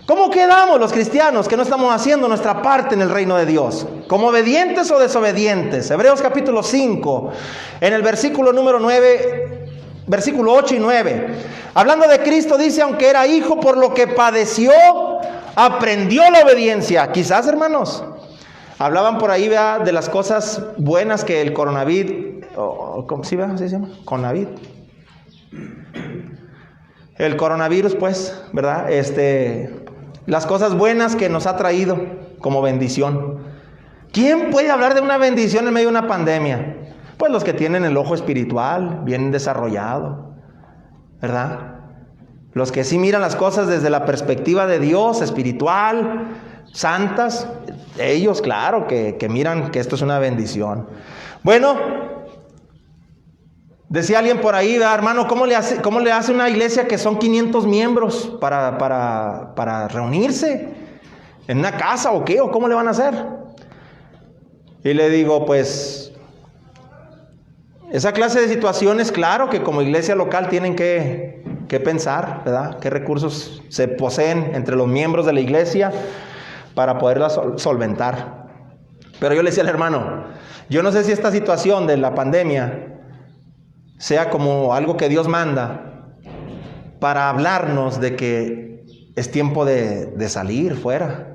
¿Cómo quedamos los cristianos que no estamos haciendo nuestra parte en el reino de Dios? ¿Como obedientes o desobedientes? Hebreos capítulo 5, en el versículo número 9, versículo 8 y 9. Hablando de Cristo, dice: aunque era hijo, por lo que padeció, aprendió la obediencia. Quizás, hermanos, hablaban por ahí, ¿verdad?, de las cosas buenas que el coronavirus, ¿cómo se llama? El coronavirus, pues, ¿verdad? Las cosas buenas que nos ha traído como bendición. ¿Quién puede hablar de una bendición en medio de una pandemia? Pues los que tienen el ojo espiritual bien desarrollado, ¿verdad? Los que sí miran las cosas desde la perspectiva de Dios, espiritual, santas, ellos, claro, que miran que esto es una bendición. Bueno, decía alguien por ahí, ¿verdad, hermano? ¿Cómo le hace una iglesia que son 500 miembros para reunirse? ¿En una casa o qué? ¿O cómo le van a hacer? Y le digo, pues, esa clase de situaciones, claro que como iglesia local tienen que pensar, ¿verdad? ¿Qué recursos se poseen entre los miembros de la iglesia para poderla solventar? Pero yo le decía al hermano, yo no sé si esta situación de la pandemia sea como algo que Dios manda para hablarnos de que es tiempo de salir fuera.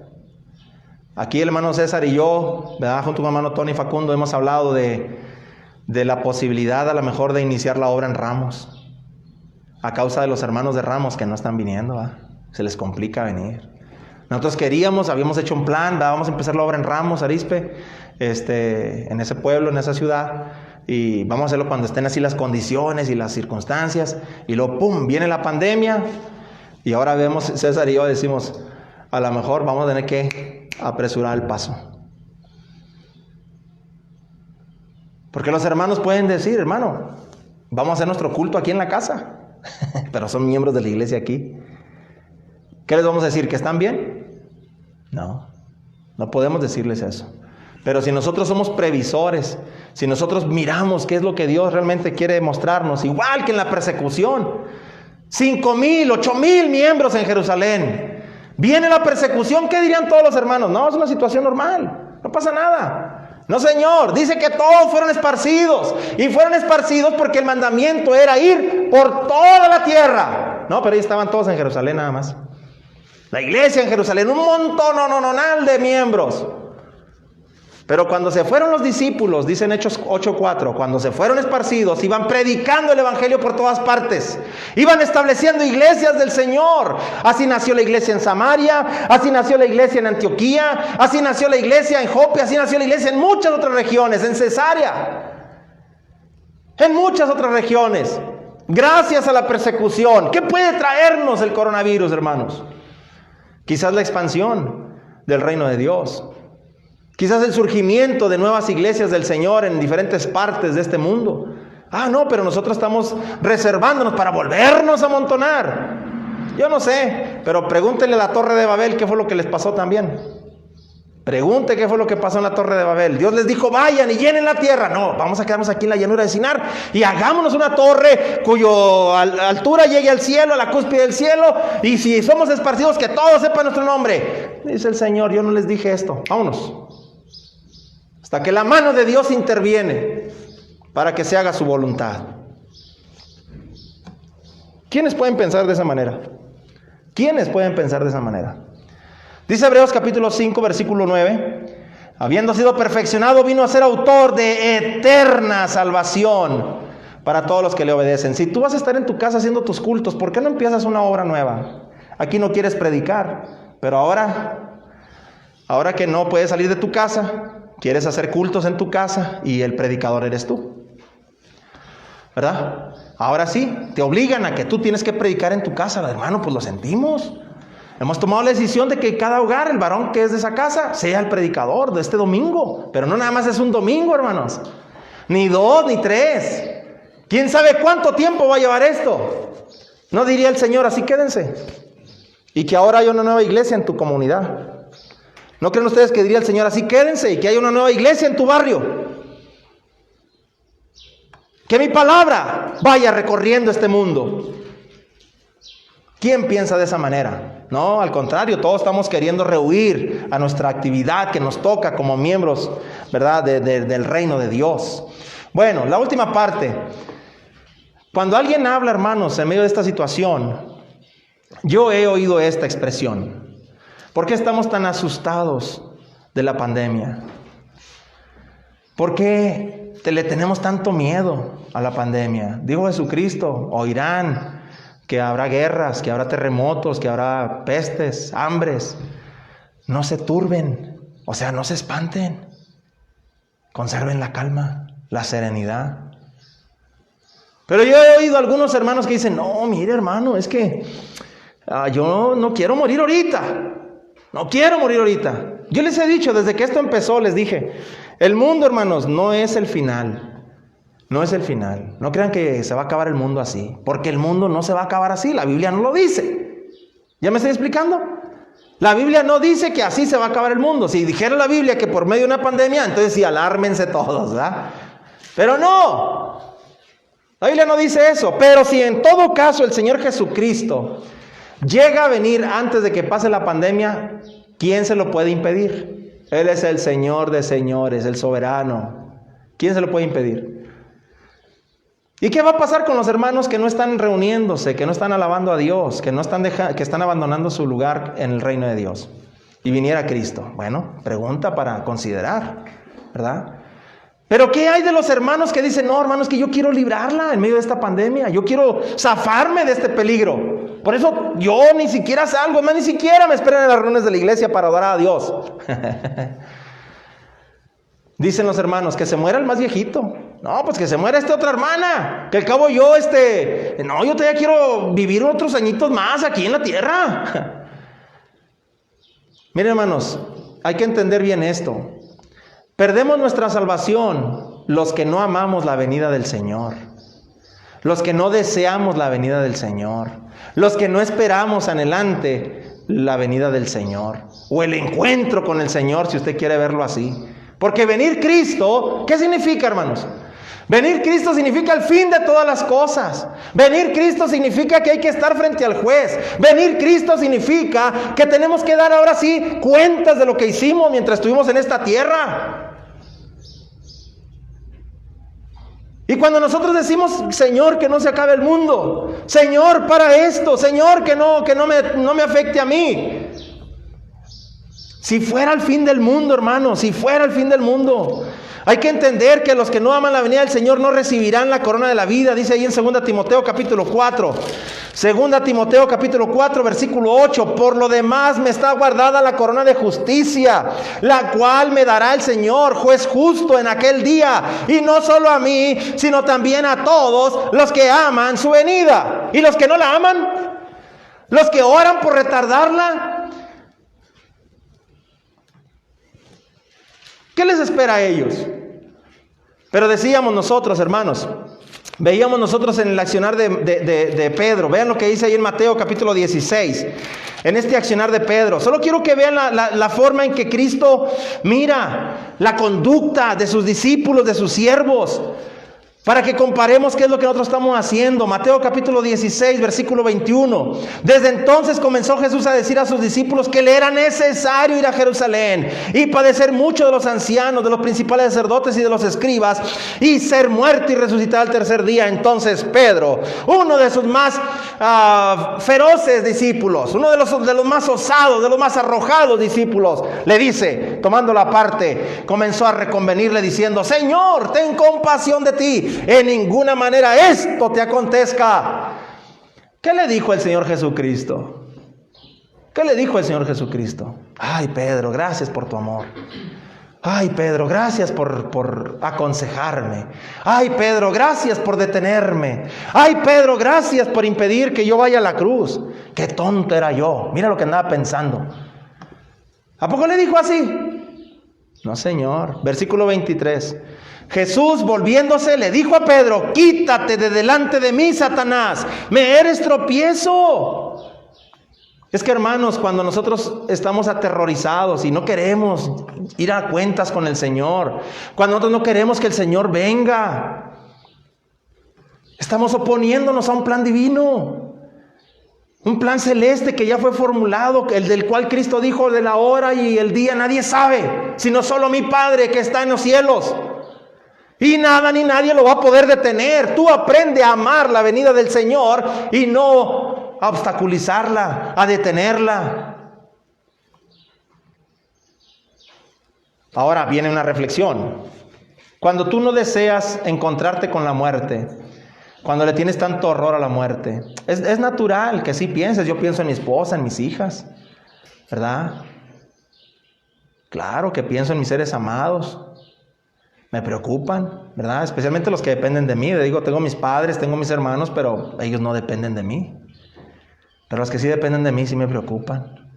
Aquí el hermano César y yo, ¿verdad?, junto con el hermano Tony Facundo, hemos hablado de la posibilidad a lo mejor de iniciar la obra en Ramos, a causa de los hermanos de Ramos que no están viniendo, ¿verdad? Se les complica venir. Nosotros habíamos hecho un plan, ¿verdad? Vamos a empezar la obra en Ramos, Arizpe, en ese pueblo, en esa ciudad, y vamos a hacerlo cuando estén así las condiciones y las circunstancias, y luego ¡pum!, viene la pandemia, y ahora vemos, César y yo decimos, a lo mejor vamos a tener que apresurar el paso. Porque los hermanos pueden decir, hermano, vamos a hacer nuestro culto aquí en la casa, pero son miembros de la iglesia aquí. ¿Qué les vamos a decir? ¿Que están bien? No, no podemos decirles eso. Pero si nosotros somos previsores, si nosotros miramos qué es lo que Dios realmente quiere mostrarnos, igual que en la persecución, 5,000, 8,000 miembros en Jerusalén, viene la persecución, ¿qué dirían todos los hermanos? No, es una situación normal, no pasa nada. No, Señor, dice que todos fueron esparcidos, y fueron esparcidos porque el mandamiento era ir por toda la tierra. No, pero ahí estaban todos en Jerusalén nada más. La iglesia en Jerusalén, un montón de miembros. Pero cuando se fueron los discípulos, dicen Hechos 8:4, cuando se fueron esparcidos, iban predicando el evangelio por todas partes. Iban estableciendo iglesias del Señor. Así nació la iglesia en Samaria, así nació la iglesia en Antioquía, así nació la iglesia en Jope, así nació la iglesia en muchas otras regiones, en Cesarea, en muchas otras regiones. Gracias a la persecución. ¿Qué puede traernos el coronavirus, hermanos? Quizás la expansión del reino de Dios. Quizás el surgimiento de nuevas iglesias del Señor en diferentes partes de este mundo. No, pero nosotros estamos reservándonos para volvernos a amontonar. Yo no sé, pero pregúntenle a la Torre de Babel qué fue lo que les pasó también. Pregunte qué fue lo que pasó en la Torre de Babel. Dios les dijo, vayan y llenen la tierra. No, vamos a quedarnos aquí en la llanura de Sinar y hagámonos una torre cuya altura llegue al cielo, a la cúspide del cielo. Y si somos esparcidos, que todos sepan nuestro nombre. Dice el Señor, yo no les dije esto. Vámonos. Hasta que la mano de Dios interviene para que se haga su voluntad. ¿Quiénes pueden pensar de esa manera? ¿Quiénes pueden pensar de esa manera? Dice Hebreos capítulo 5, versículo 9. Habiendo sido perfeccionado, vino a ser autor de eterna salvación para todos los que le obedecen. Si tú vas a estar en tu casa haciendo tus cultos, ¿por qué no empiezas una obra nueva? Aquí no quieres predicar, pero ahora que no puedes salir de tu casa, quieres hacer cultos en tu casa y el predicador eres tú, ¿verdad? Ahora sí, te obligan a que tú tienes que predicar en tu casa. Hermano, pues lo sentimos. Hemos tomado la decisión de que cada hogar, el varón que es de esa casa, sea el predicador de este domingo. Pero no nada más es un domingo, hermanos. Ni 2, ni 3. ¿Quién sabe cuánto tiempo va a llevar esto? ¿No diría el Señor, así quédense? Y que ahora hay una nueva iglesia en tu comunidad. ¿No creen ustedes que diría el Señor, así quédense y que hay una nueva iglesia en tu barrio? Que mi palabra vaya recorriendo este mundo. ¿Quién piensa de esa manera? No, al contrario, todos estamos queriendo rehuir a nuestra actividad que nos toca como miembros, ¿verdad?, del reino de Dios. Bueno, la última parte. Cuando alguien habla, hermanos, en medio de esta situación, yo he oído esta expresión. ¿Por qué estamos tan asustados de la pandemia? ¿Por qué le tenemos tanto miedo a la pandemia? Dijo Jesucristo, oirán que habrá guerras, que habrá terremotos, que habrá pestes, hambres. No se turben, o sea, no se espanten. Conserven la calma, la serenidad. Pero yo he oído a algunos hermanos que dicen, no, mire hermano, es que yo no quiero morir ahorita. No quiero morir ahorita. Yo les he dicho, desde que esto empezó, les dije, el mundo, hermanos, no es el final. No es el final. No crean que se va a acabar el mundo así, porque el mundo no se va a acabar así. La Biblia no lo dice. ¿Ya me estoy explicando? La Biblia no dice que así se va a acabar el mundo. Si dijera la Biblia que por medio de una pandemia, entonces sí, alármense todos, ¿verdad? Pero no. La Biblia no dice eso. Pero si en todo caso el Señor Jesucristo llega a venir antes de que pase la pandemia, ¿quién se lo puede impedir? Él es el Señor de señores, el soberano. ¿Quién se lo puede impedir? ¿Y qué va a pasar con los hermanos que no están reuniéndose, que no están alabando a Dios, que están abandonando su lugar en el reino de Dios? Y viniera Cristo. Bueno, pregunta para considerar, ¿verdad? Pero ¿qué hay de los hermanos que dicen, no, hermanos, que yo quiero librarla en medio de esta pandemia? Yo quiero zafarme de este peligro. Por eso yo ni siquiera salgo, ni siquiera me esperan en las reuniones de la iglesia para adorar a Dios. Dicen los hermanos, que se muera el más viejito. No, pues que se muera esta otra hermana. Que al cabo yo, no, yo todavía quiero vivir otros añitos más aquí en la tierra. Miren, hermanos, hay que entender bien esto. Perdemos nuestra salvación los que no amamos la venida del Señor. Los que no deseamos la venida del Señor. Los que no esperamos anhelante la venida del Señor, o el encuentro con el Señor, si usted quiere verlo así. Porque venir Cristo, ¿qué significa, hermanos? Venir Cristo significa el fin de todas las cosas. Venir Cristo significa que hay que estar frente al juez. Venir Cristo significa que tenemos que dar ahora sí cuentas de lo que hicimos mientras estuvimos en esta tierra. Y cuando nosotros decimos, Señor, que no se acabe el mundo, Señor, para esto, Señor, que no me afecte a mí. Si fuera el fin del mundo, hermano, si fuera el fin del mundo. Hay que entender que los que no aman la venida del Señor no recibirán la corona de la vida. Dice ahí en 2 Timoteo capítulo 4. 2 Timoteo capítulo 4 versículo 8. Por lo demás me está guardada la corona de justicia, la cual me dará el Señor, juez justo, en aquel día. Y no solo a mí, sino también a todos los que aman su venida. ¿Y los que no la aman? ¿Los que oran por retardarla? ¿Qué les espera a ellos? Pero decíamos nosotros, hermanos, veíamos nosotros en el accionar de Pedro. Vean lo que dice ahí en Mateo capítulo 16. En este accionar de Pedro. Solo quiero que vean la forma en que Cristo mira la conducta de sus discípulos, de sus siervos, para que comparemos qué es lo que nosotros estamos haciendo. Mateo capítulo 16, versículo 21. Desde entonces comenzó Jesús a decir a sus discípulos que le era necesario ir a Jerusalén y padecer mucho de los ancianos, de los principales sacerdotes y de los escribas, y ser muerto y resucitar al tercer día. Entonces Pedro, uno de sus más feroces discípulos, uno de los más osados, de los más arrojados discípulos, le dice, tomándola aparte, comenzó a reconvenirle diciendo, Señor, ten compasión de ti. En ninguna manera esto te acontezca. ¿Qué le dijo el Señor Jesucristo? ¿Qué le dijo el Señor Jesucristo? Ay, Pedro, gracias por tu amor. Ay, Pedro, gracias por aconsejarme. Ay, Pedro, gracias por detenerme. Ay, Pedro, gracias por impedir que yo vaya a la cruz. Qué tonto era yo. Mira lo que andaba pensando. ¿A poco le dijo así? No, Señor. Versículo 23. Jesús, volviéndose, le dijo a Pedro, quítate de delante de mí, Satanás, me eres tropiezo. Es que, hermanos, cuando nosotros estamos aterrorizados y no queremos ir a cuentas con el Señor, cuando nosotros no queremos que el Señor venga, estamos oponiéndonos a un plan divino, un plan celeste que ya fue formulado, el del cual Cristo dijo, de la hora y el día nadie sabe, sino solo mi Padre que está en los cielos. Y nada ni nadie lo va a poder detener. Tú aprende a amar la venida del Señor y no a obstaculizarla, a detenerla. Ahora viene una reflexión. Cuando tú no deseas encontrarte con la muerte, cuando le tienes tanto horror a la muerte, es natural que sí pienses. Yo pienso en mi esposa, en mis hijas, ¿verdad? Claro que pienso en mis seres amados. Me preocupan, ¿verdad? Especialmente los que dependen de mí. Le digo, tengo mis padres, tengo mis hermanos, pero ellos no dependen de mí. Pero los que sí dependen de mí sí me preocupan.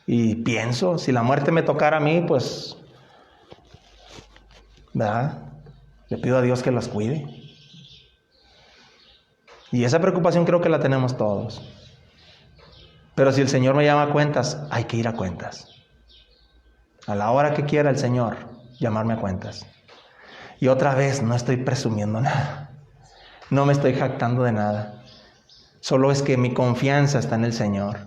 Y pienso, si la muerte me tocara a mí, pues, ¿verdad? Le pido a Dios que los cuide. Y esa preocupación creo que la tenemos todos. Pero si el Señor me llama a cuentas, hay que ir a cuentas. A la hora que quiera el Señor llamarme a cuentas. Y otra vez, no estoy presumiendo nada. No me estoy jactando de nada. Solo es que mi confianza está en el Señor.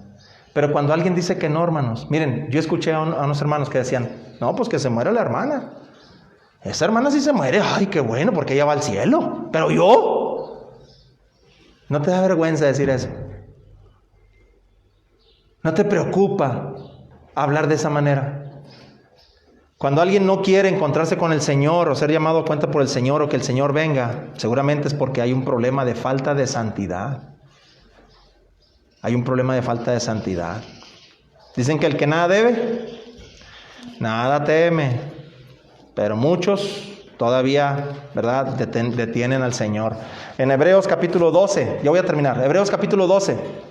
Pero cuando alguien dice que no, hermanos, miren, yo escuché a unos hermanos que decían, no, pues que se muera la hermana. Esa hermana sí se muere, ay, qué bueno, porque ella va al cielo. Pero yo, ¿no te da vergüenza decir eso? ¿No te preocupa hablar de esa manera? Cuando alguien no quiere encontrarse con el Señor o ser llamado a cuenta por el Señor o que el Señor venga, seguramente es porque hay un problema de falta de santidad. Hay un problema de falta de santidad. Dicen que el que nada debe, nada teme. Pero muchos todavía, ¿verdad?, detienen al Señor. En Hebreos capítulo 12, ya voy a terminar. Hebreos capítulo 12.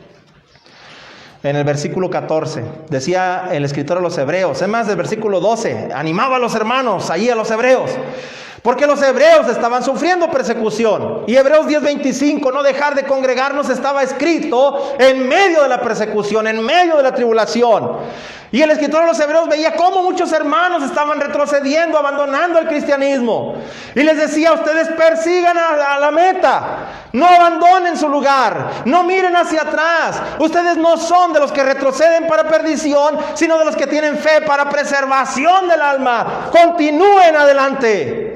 En el versículo 14, decía el escritor a los hebreos, es más, del versículo 12, animaba a los hermanos, allí a los hebreos. Porque los hebreos estaban sufriendo persecución. Y Hebreos 10:25, no dejar de congregarnos, estaba escrito en medio de la persecución, en medio de la tribulación. Y el escritor de los hebreos veía cómo muchos hermanos estaban retrocediendo, abandonando el cristianismo. Y les decía, ustedes persigan a la meta. No abandonen su lugar. No miren hacia atrás. Ustedes no son de los que retroceden para perdición, sino de los que tienen fe para preservación del alma. Continúen adelante.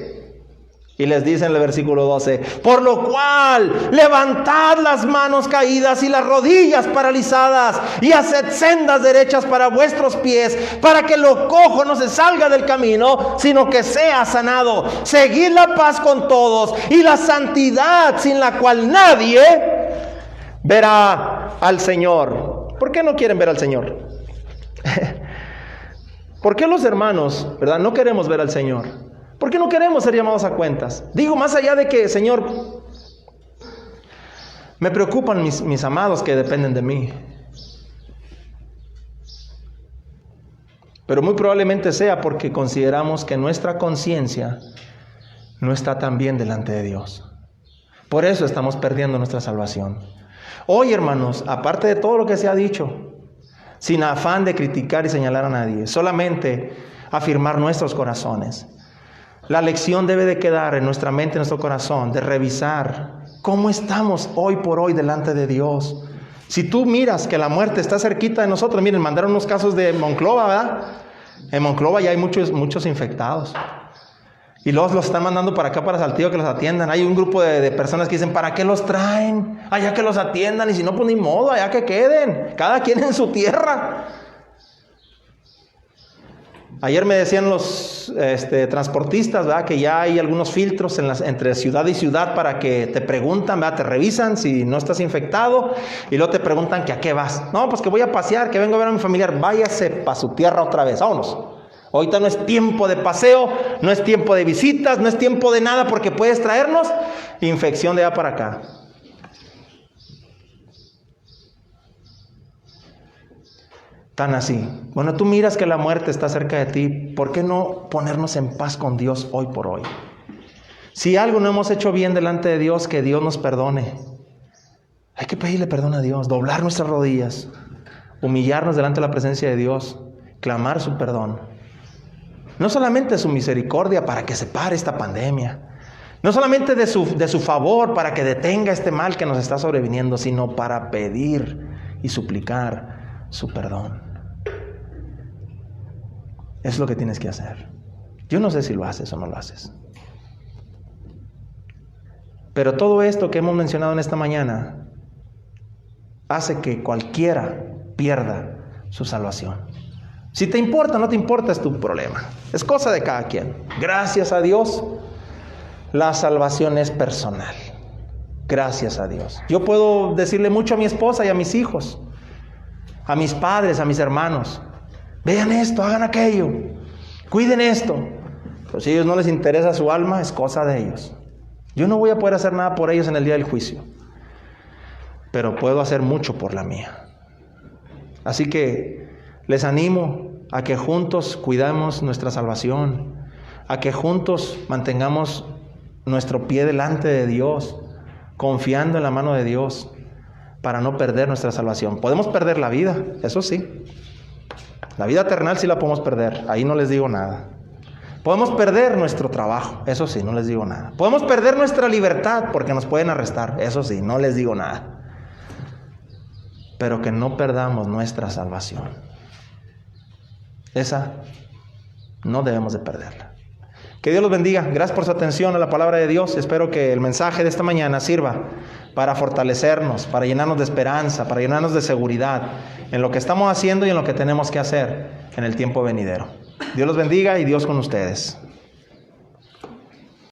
Y les dice en el versículo 12, por lo cual levantad las manos caídas y las rodillas paralizadas y haced sendas derechas para vuestros pies, para que lo cojo no se salga del camino, sino que sea sanado. Seguid la paz con todos y la santidad, sin la cual nadie verá al Señor. ¿Por qué no quieren ver al Señor? ¿Por qué los hermanos, verdad, no queremos ver al Señor? ¿Por qué no queremos ser llamados a cuentas? Digo, más allá de que, Señor, me preocupan mis amados que dependen de mí. Pero muy probablemente sea porque consideramos que nuestra conciencia no está tan bien delante de Dios. Por eso estamos perdiendo nuestra salvación. Hoy, hermanos, aparte de todo lo que se ha dicho, sin afán de criticar y señalar a nadie, solamente afirmar nuestros corazones. La lección debe de quedar en nuestra mente, en nuestro corazón, de revisar cómo estamos hoy por hoy delante de Dios. Si tú miras que la muerte está cerquita de nosotros, miren, mandaron unos casos de Monclova, ¿verdad? En Monclova ya hay muchos infectados. Y los están mandando para acá, para Saltillo, que los atiendan. Hay un grupo de personas que dicen, ¿para qué los traen? Allá que los atiendan, y si no, pues ni modo, allá que queden. Cada quien en su tierra. Ayer me decían los transportistas, ¿verdad?, que ya hay algunos filtros entre ciudad y ciudad para que te preguntan, ¿verdad?, te revisan si no estás infectado y luego te preguntan que a qué vas. No, pues que voy a pasear, que vengo a ver a mi familiar. Váyase para su tierra otra vez, vámonos. Ahorita no es tiempo de paseo, no es tiempo de visitas, no es tiempo de nada, porque puedes traernos infección de allá para acá. Tan así. Bueno, tú miras que la muerte está cerca de ti, ¿por qué no ponernos en paz con Dios hoy por hoy? Si algo no hemos hecho bien delante de Dios, que Dios nos perdone. Hay que pedirle perdón a Dios, doblar nuestras rodillas, humillarnos delante de la presencia de Dios, clamar su perdón. No solamente su misericordia para que se pare esta pandemia, no solamente de su favor para que detenga este mal que nos está sobreviniendo, sino para pedir y suplicar su perdón. Es lo que tienes que hacer. Yo no sé si lo haces o no lo haces. Pero todo esto que hemos mencionado en esta mañana hace que cualquiera pierda su salvación. Si te importa o no te importa es tu problema. Es cosa de cada quien. Gracias a Dios, la salvación es personal. Gracias a Dios. Yo puedo decirle mucho a mi esposa y a mis hijos, a mis padres, a mis hermanos. Vean esto, hagan aquello, cuiden esto. Pero si a ellos no les interesa su alma, es cosa de ellos. Yo no voy a poder hacer nada por ellos en el día del juicio, pero puedo hacer mucho por la mía. Así que les animo a que juntos cuidemos nuestra salvación, a que juntos mantengamos nuestro pie delante de Dios, confiando en la mano de Dios, para no perder nuestra salvación. Podemos perder la vida, eso sí. La vida terrenal sí la podemos perder, ahí no les digo nada. Podemos perder nuestro trabajo, eso sí, no les digo nada. Podemos perder nuestra libertad porque nos pueden arrestar, eso sí, no les digo nada. Pero que no perdamos nuestra salvación. Esa no debemos de perderla. Que Dios los bendiga. Gracias por su atención a la palabra de Dios. Espero que el mensaje de esta mañana sirva para fortalecernos, para llenarnos de esperanza, para llenarnos de seguridad en lo que estamos haciendo y en lo que tenemos que hacer en el tiempo venidero. Dios los bendiga y Dios con ustedes.